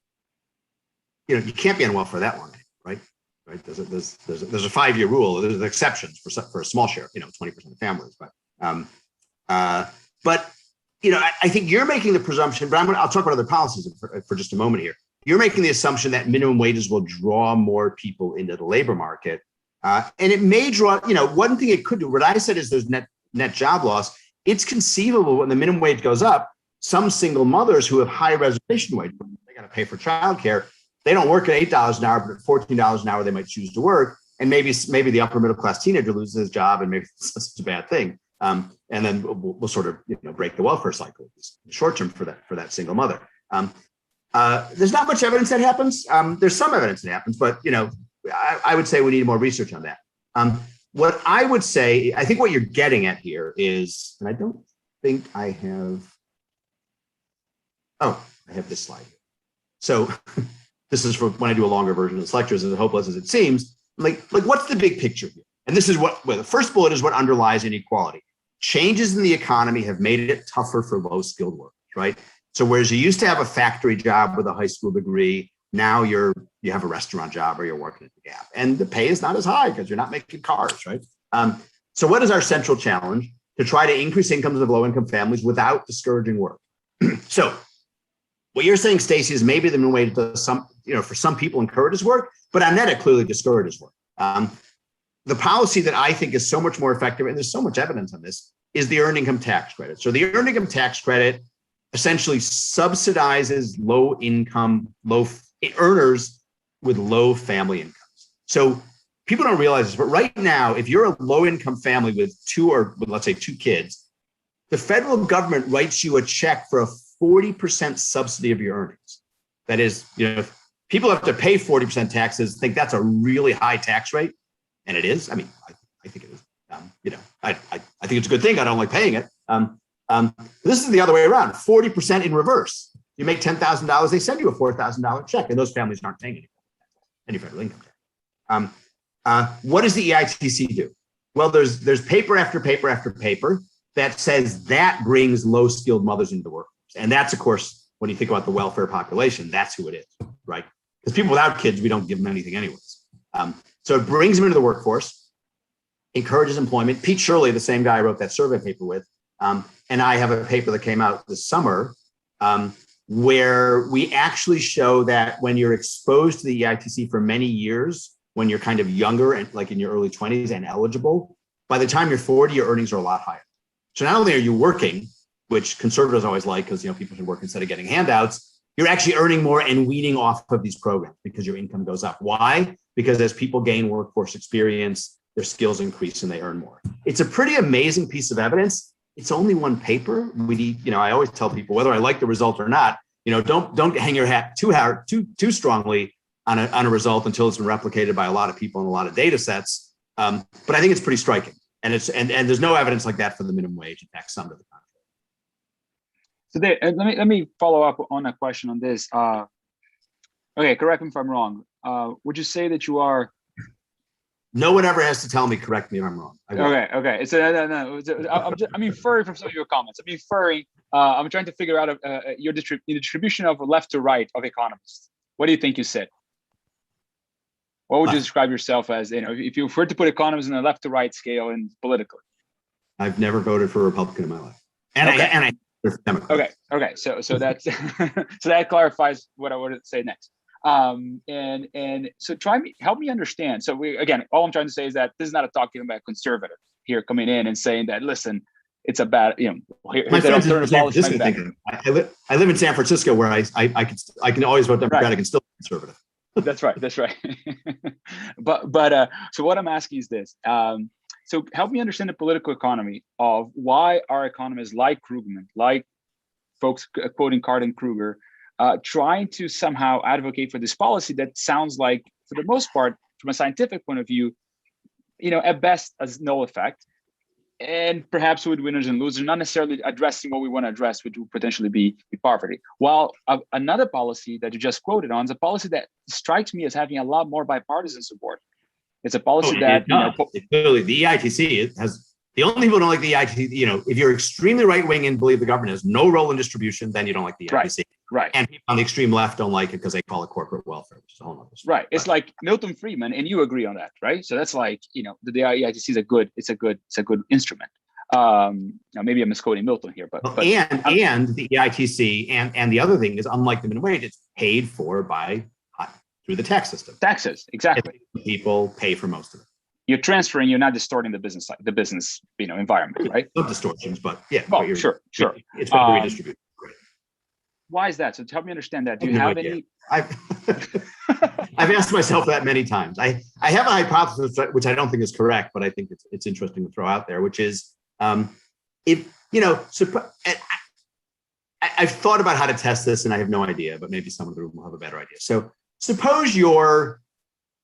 you can't be on welfare that long, right? There's a 5-year rule. There's exceptions for a small share, 20% of families, but I think you're making the presumption. But I'll talk about other policies for just a moment here. You're making the assumption that minimum wages will draw more people into the labor market, and it may draw. One thing it could do. What I said is there's net job loss. It's conceivable when the minimum wage goes up, some single mothers who have high reservation wage, they got to pay for childcare. They don't work at $8 an hour, but at $14 an hour, they might choose to work. And maybe the upper middle class teenager loses his job, and maybe it's a bad thing. And then we'll sort of break the welfare cycle short term for that single mother. There's not much evidence that happens. There's some evidence that happens, but I would say we need more research on that. What I would say, I think what you're getting at here is, and I don't think I have. Oh, I have this slide. So this is for when I do a longer version of this lecture, as hopeless as it seems. Like what's the big picture here? And this is the first bullet is what underlies inequality. Changes in the economy have made it tougher for low-skilled workers, right? So whereas you used to have a factory job with a high school degree, now you have a restaurant job or you're working at the Gap, and the pay is not as high because you're not making cars, right? So what is our central challenge? To try to increase incomes of low-income families without discouraging work. So what you're saying, Stacey, is maybe the minimum wage does for some people encourages work, but on net it clearly discourages work. The policy that I think is so much more effective, and there's so much evidence on this, is the earned income tax credit. So the earned income tax credit essentially subsidizes low earners with low family incomes. So people don't realize this, but right now, if you're a low income family with let's say two kids, the federal government writes you a check for a 40% subsidy of your earnings. That is, people have to pay 40% taxes, think that's a really high tax rate. And it is. I mean, I think it is. I think it's a good thing. I don't like paying it. This is the other way around. 40% in reverse. You make $10,000, they send you a $4,000 check, and those families aren't paying any federal income tax. What does the EITC do? Well, there's paper after paper after paper that says that brings low-skilled mothers into the workforce, and that's, of course, when you think about the welfare population, that's who it is, right? Because people without kids, we don't give them anything anyways. So it brings them into the workforce, encourages employment. Pete Shirley, the same guy I wrote that survey paper with, and I have a paper that came out this summer where we actually show that when you're exposed to the EITC for many years, when you're kind of younger and like in your early 20s and eligible, by the time you're 40, your earnings are a lot higher. So not only are you working, which conservatives always like because people should work instead of getting handouts, you're actually earning more and weaning off of these programs because your income goes up. Why? Because as people gain workforce experience, their skills increase and they earn more. It's a pretty amazing piece of evidence. It's only one paper. We need, I always tell people, whether I like the result or not, don't hang your hat too strongly on a result until it's been replicated by a lot of people and a lot of data sets. But I think it's pretty striking. And there's no evidence like that for the minimum wage. In fact, some to the contrary. So let me follow up on a question on this. Okay, correct me if I'm wrong. would you say that you are? No one ever has to tell me, correct me if I'm wrong. Okay. So no. I'm inferring from some of your comments. I'm inferring. I'm trying to figure out your distribution of left to right of economists. What do you think you said? What would you describe yourself as? If you were to put economists in a left to right scale and politically. I've never voted for a Republican in my life, and I Democrat. Okay. So that's so that clarifies what I wanted to say next. And so help me understand. So all I'm trying to say is that this is not a talking about conservative here coming in and saying that, listen, it's a bad, my friends in San Francisco I live in San Francisco where I can always vote Democratic and still be conservative. That's right. but so what I'm asking is this. So help me understand the political economy of why our economists like Krugman, like folks quoting Card and Kruger, trying to somehow advocate for this policy that sounds like, for the most part, from a scientific point of view, at best as no effect, and perhaps with winners and losers, not necessarily addressing what we want to address, which would potentially be poverty. While another policy that you just quoted on is a policy that strikes me as having a lot more bipartisan support. It's a policy clearly the EITC has. The only people who don't like the EITC, if you're extremely right-wing and believe the government has no role in distribution, then you don't like the EITC. Right. And people on the extreme left don't like it because they call it corporate welfare, which is a whole other story. Right. It's like Milton Friedman, and you agree on that, right? So that's like, the EITC is a good instrument. Maybe I'm misquoting Milton here, but and the EITC and the other thing is, unlike the minimum wage, it's paid for through the tax system. Taxes, exactly. People pay for most of it. You're transferring, you're not distorting the business environment, right? No distortions, but yeah. Oh, sure. It's better redistributed. Great. Why is that? So help me understand that. Do you have any? I've asked myself that many times. I have a hypothesis which I don't think is correct, but I think it's interesting to throw out there, which is I've thought about how to test this, and I have no idea, but maybe someone in the room will have a better idea. So suppose you're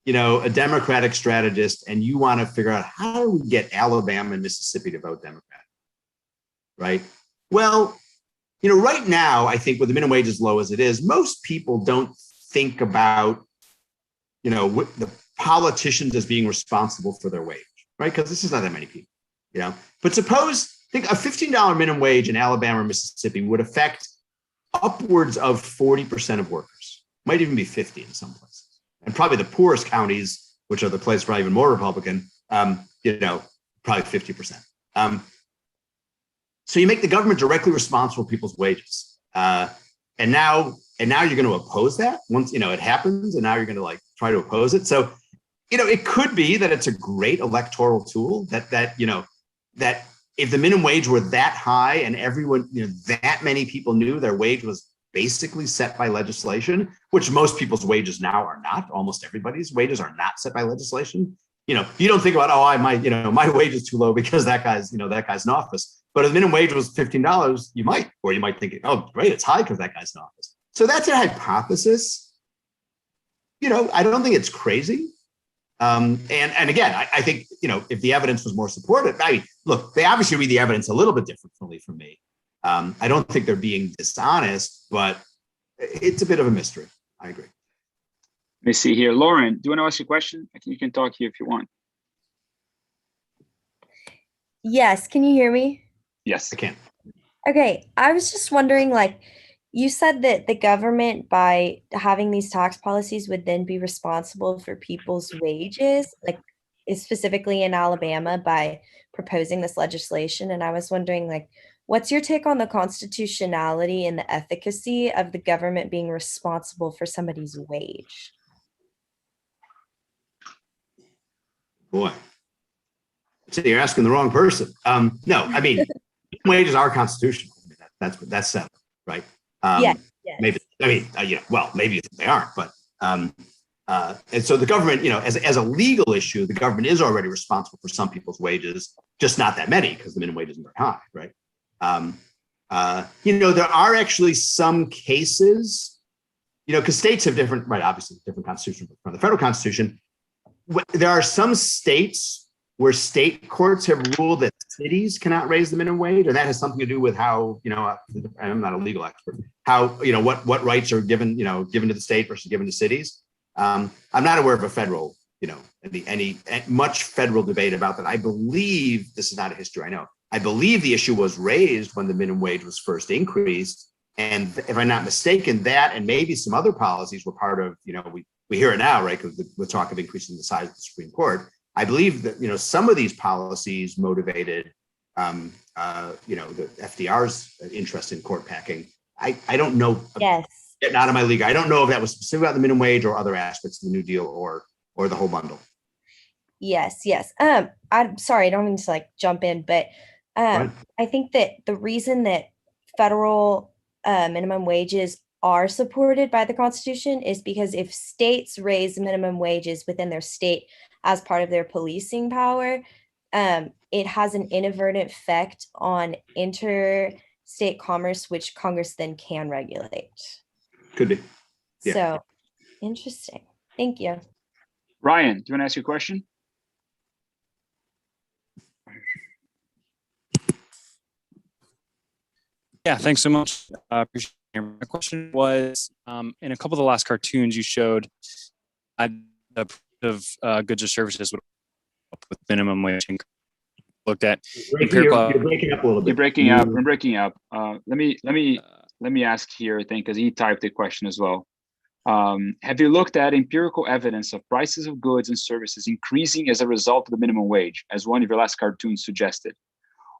a Democratic strategist, and you want to figure out how do we get Alabama and Mississippi to vote Democratic, right? Well, right now, I think with the minimum wage as low as it is, most people don't think about, the politicians as being responsible for their wage, right? Because this is not that many people, But think a $15 minimum wage in Alabama or Mississippi would affect upwards of 40% of workers, might even be 50 in some places. And probably the poorest counties, which are the places probably even more Republican, probably 50%. So you make the government directly responsible for people's wages. And now you're going to oppose that once, it happens, and now you're going to try to oppose it. So, it could be that it's a great electoral tool that if the minimum wage were that high and everyone, that many people knew their wage was basically set by legislation, which most people's wages now are not. Almost everybody's wages are not set by legislation. You don't think about, my wage is too low because that guy's in office. But if the minimum wage was $15, you might think, oh, great, it's high because that guy's in office. So that's a hypothesis. I don't think it's crazy. And again, I think, if the evidence was more supportive, look, they obviously read the evidence a little bit differently from me. I don't think they're being dishonest, but it's a bit of a mystery. I agree. Let me see here. Lauren, do you want to ask a question? You can talk here if you want. Yes. Can you hear me? Yes, I can. Okay. I was just wondering, you said that the government, by having these tax policies, would then be responsible for people's wages, specifically in Alabama, by proposing this legislation. And I was wondering, what's your take on the constitutionality and the efficacy of the government being responsible for somebody's wage? Boy, so you're asking the wrong person. No, wages are constitutional. That's settled, right? Yes. Maybe maybe they aren't, but and so the government, as a legal issue, the government is already responsible for some people's wages, just not that many because the minimum wage isn't very high, right? There are actually some cases, because states have different, right? Obviously, different constitutions from the federal constitution. There are some states where state courts have ruled that cities cannot raise the minimum wage, and that has something to do with how, I'm not a legal expert, how, what rights are given to the state versus given to cities. I'm not aware of a federal, any much federal debate about that. I believe this is not a history. I know. I believe the issue was raised when the minimum wage was first increased, and if I'm not mistaken, that and maybe some other policies were part of. We hear it now, right? Because the talk of increasing the size of the Supreme Court. I believe that some of these policies motivated, the FDR's interest in court packing. I don't know. Yes. Getting out of my league. I don't know if that was specific about the minimum wage or other aspects of the New Deal or the whole bundle. Yes. I'm sorry, I don't mean to jump in, but I think that the reason that federal minimum wages are supported by the Constitution is because if states raise minimum wages within their state as part of their policing power, it has an inadvertent effect on interstate commerce, which Congress then can regulate. Could be. Yeah. So interesting. Thank you. Ryan, do you want to ask your question? Yeah, thanks so much. Appreciate it. My question was, in a couple of the last cartoons you showed, the of goods or services would up with minimum wage increase. Looked at empirical. You're breaking up a little bit. You're breaking up. We're breaking up. Let me ask here, I think, because he typed the question as well. Have you looked at empirical evidence of prices of goods and services increasing as a result of the minimum wage, as one of your last cartoons suggested?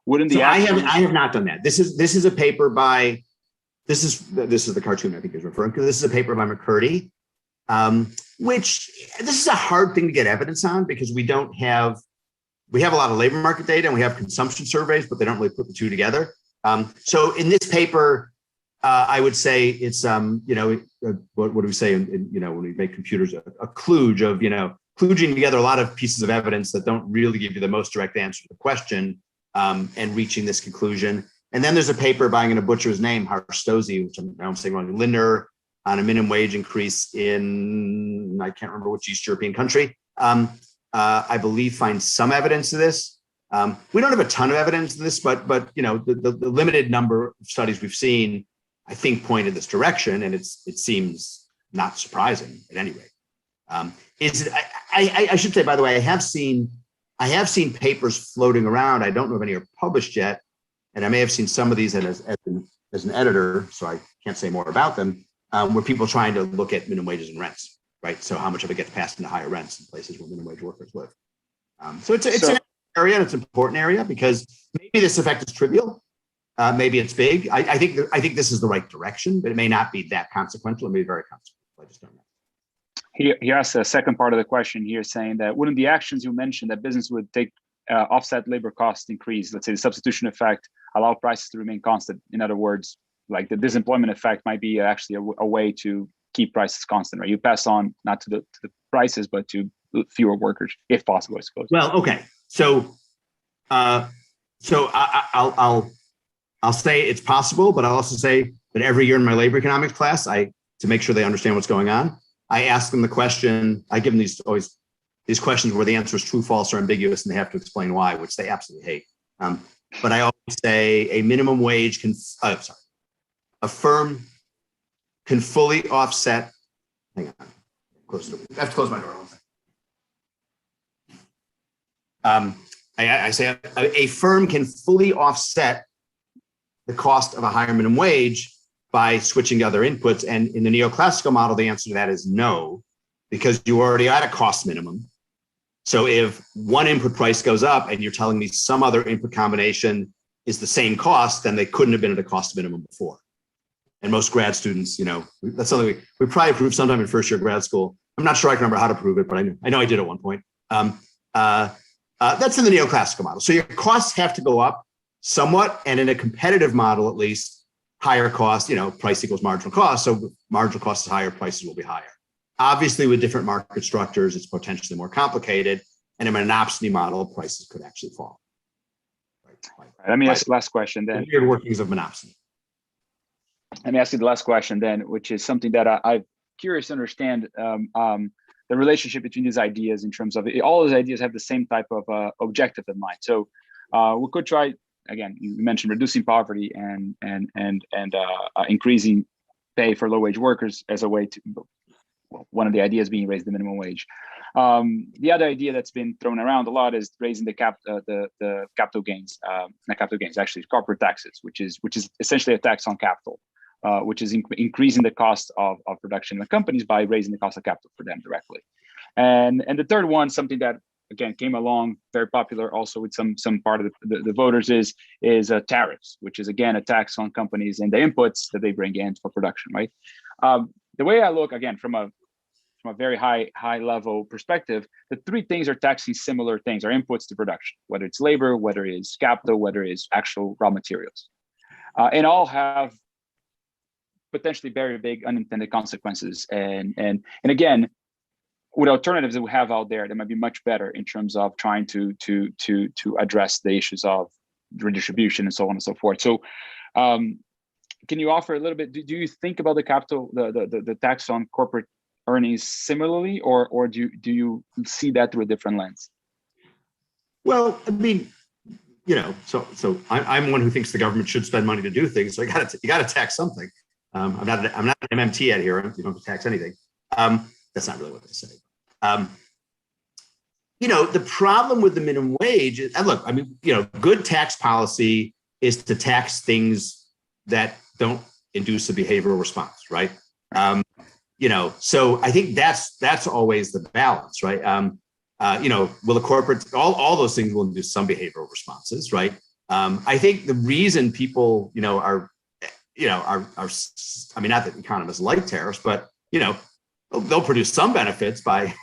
Wouldn't the I have not done that. This is a paper by this is the cartoon I think is referring to. This is a paper by McCurdy, which this is a hard thing to get evidence on because we have a lot of labor market data and we have consumption surveys, but they don't really put the two together. So in this paper, I would say it's what do we say when we make computers a kludge of kludging together a lot of pieces of evidence that don't really give you the most direct answer to the question and reaching this conclusion. And then there's a paper by, I'm going to butcher his name, Harstozy, which I'm saying wrong, Linder, on a minimum wage increase in I can't remember which East European country. I believe finds some evidence of this. We don't have a ton of evidence of this, but the limited number of studies we've seen, I think, point in this direction, and it seems not surprising at any rate. I should say, by the way, I have seen papers floating around. I don't know if any are published yet, and I may have seen some of these as an editor, so I can't say more about them. Where people trying to look at minimum wages and rents, right? So how much of it gets passed into higher rents in places where minimum wage workers live. So it's an area, and it's an important area because maybe this effect is trivial. Maybe it's big. I think this is the right direction, but it may not be that consequential. It may be very consequential. I just don't know. He asked a second part of the question here, saying that wouldn't the actions you mentioned that business would take offset labor cost increase, let's say the substitution effect, allow prices to remain constant? In other words, like the disemployment effect might be actually a way to keep prices constant, right? You pass on not to the prices, but to fewer workers, if possible, I suppose. Well, okay. So I'll say it's possible, but I'll also say that every year in my labor economics class, to make sure they understand what's going on, I ask them the question. I give them these questions where the answer is true, false, or ambiguous, and they have to explain why, which they absolutely hate. But I always say a minimum wage a firm can fully offset. Hang on, I have to close my door. I say a firm can fully offset the cost of a higher minimum wage by switching to other inputs. And in the neoclassical model, the answer to that is no, because you already at a cost minimum. So if one input price goes up and you're telling me some other input combination is the same cost, then they couldn't have been at a cost minimum before. And most grad students, that's something we probably proved sometime in first year grad school. I'm not sure I can remember how to prove it, but I know I did at one point. That's in the neoclassical model. So your costs have to go up somewhat, and in a competitive model, at least, higher cost, price equals marginal cost. So marginal cost is higher, prices will be higher. Obviously, with different market structures, it's potentially more complicated. And in a monopsony model, prices could actually fall. Right. Let me ask the last question then. The weird workings of monopsony. Let me ask you the last question then, which is something that I'm curious to understand. The relationship between these ideas in terms of all those ideas have the same type of objective in mind. So we could try, again, you mentioned reducing poverty and increasing pay for low wage workers as a way to one of the ideas being raise the minimum wage. The other idea that's been thrown around a lot is raising the capital gains, not capital gains, actually corporate taxes, which is essentially a tax on capital, which is increasing the cost of production in the companies by raising the cost of capital for them directly. And the third one, something that again came along very popular also with some part of the voters is tariffs, which is again a tax on companies and the inputs that they bring in for production, right? The way I look again from a very high level perspective, the three things are taxing similar things, are inputs to production, whether it's labor, whether it's capital, whether it's actual raw materials, and all have potentially very big unintended consequences. And again, with alternatives that we have out there, that might be much better in terms of trying to address the issues of redistribution and so on and so forth. So, can you offer a little bit? Do you think about the capital, the tax on corporate earnings similarly, or do you see that through a different lens? Well, I mean, so I'm one who thinks the government should spend money to do things. So you got to tax something. I'm not an MMT out here. You don't tax anything. That's not really what they say. The problem with the minimum wage is, look, I mean, good tax policy is to tax things that don't induce a behavioral response, right? So I think that's always the balance, right? Will the corporate, all those things will induce some behavioral responses, right? I think the reason people, are, I mean, not that economists like tariffs, but, they'll produce some benefits by,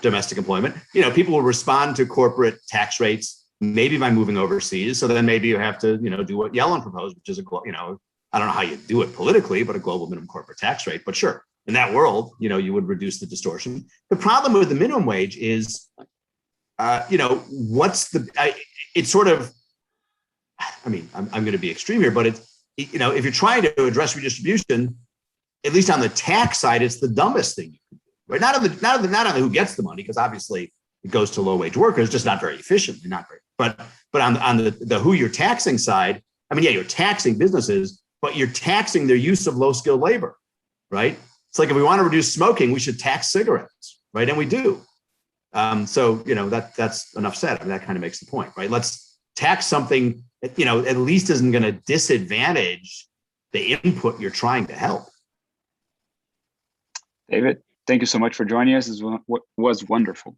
domestic employment. People will respond to corporate tax rates, maybe by moving overseas. So then maybe you have to, do what Yellen proposed, which is I don't know how you do it politically, but a global minimum corporate tax rate. But sure, in that world, you would reduce the distortion. The problem with the minimum wage is, it's sort of, I mean, I'm going to be extreme here, but it's, if you're trying to address redistribution, at least on the tax side, it's the dumbest thing you can do, right? Not on the who gets the money, because obviously it goes to low wage workers, just not very efficiently, not very. But on the who you're taxing side, I mean, yeah, you're taxing businesses, but you're taxing their use of low skilled labor, right? It's like if we want to reduce smoking, we should tax cigarettes, right? And we do. So that's enough said. I mean, that kind of makes the point, right? Let's tax something that, at least isn't going to disadvantage the input you're trying to help. David, thank you so much for joining us. This was wonderful.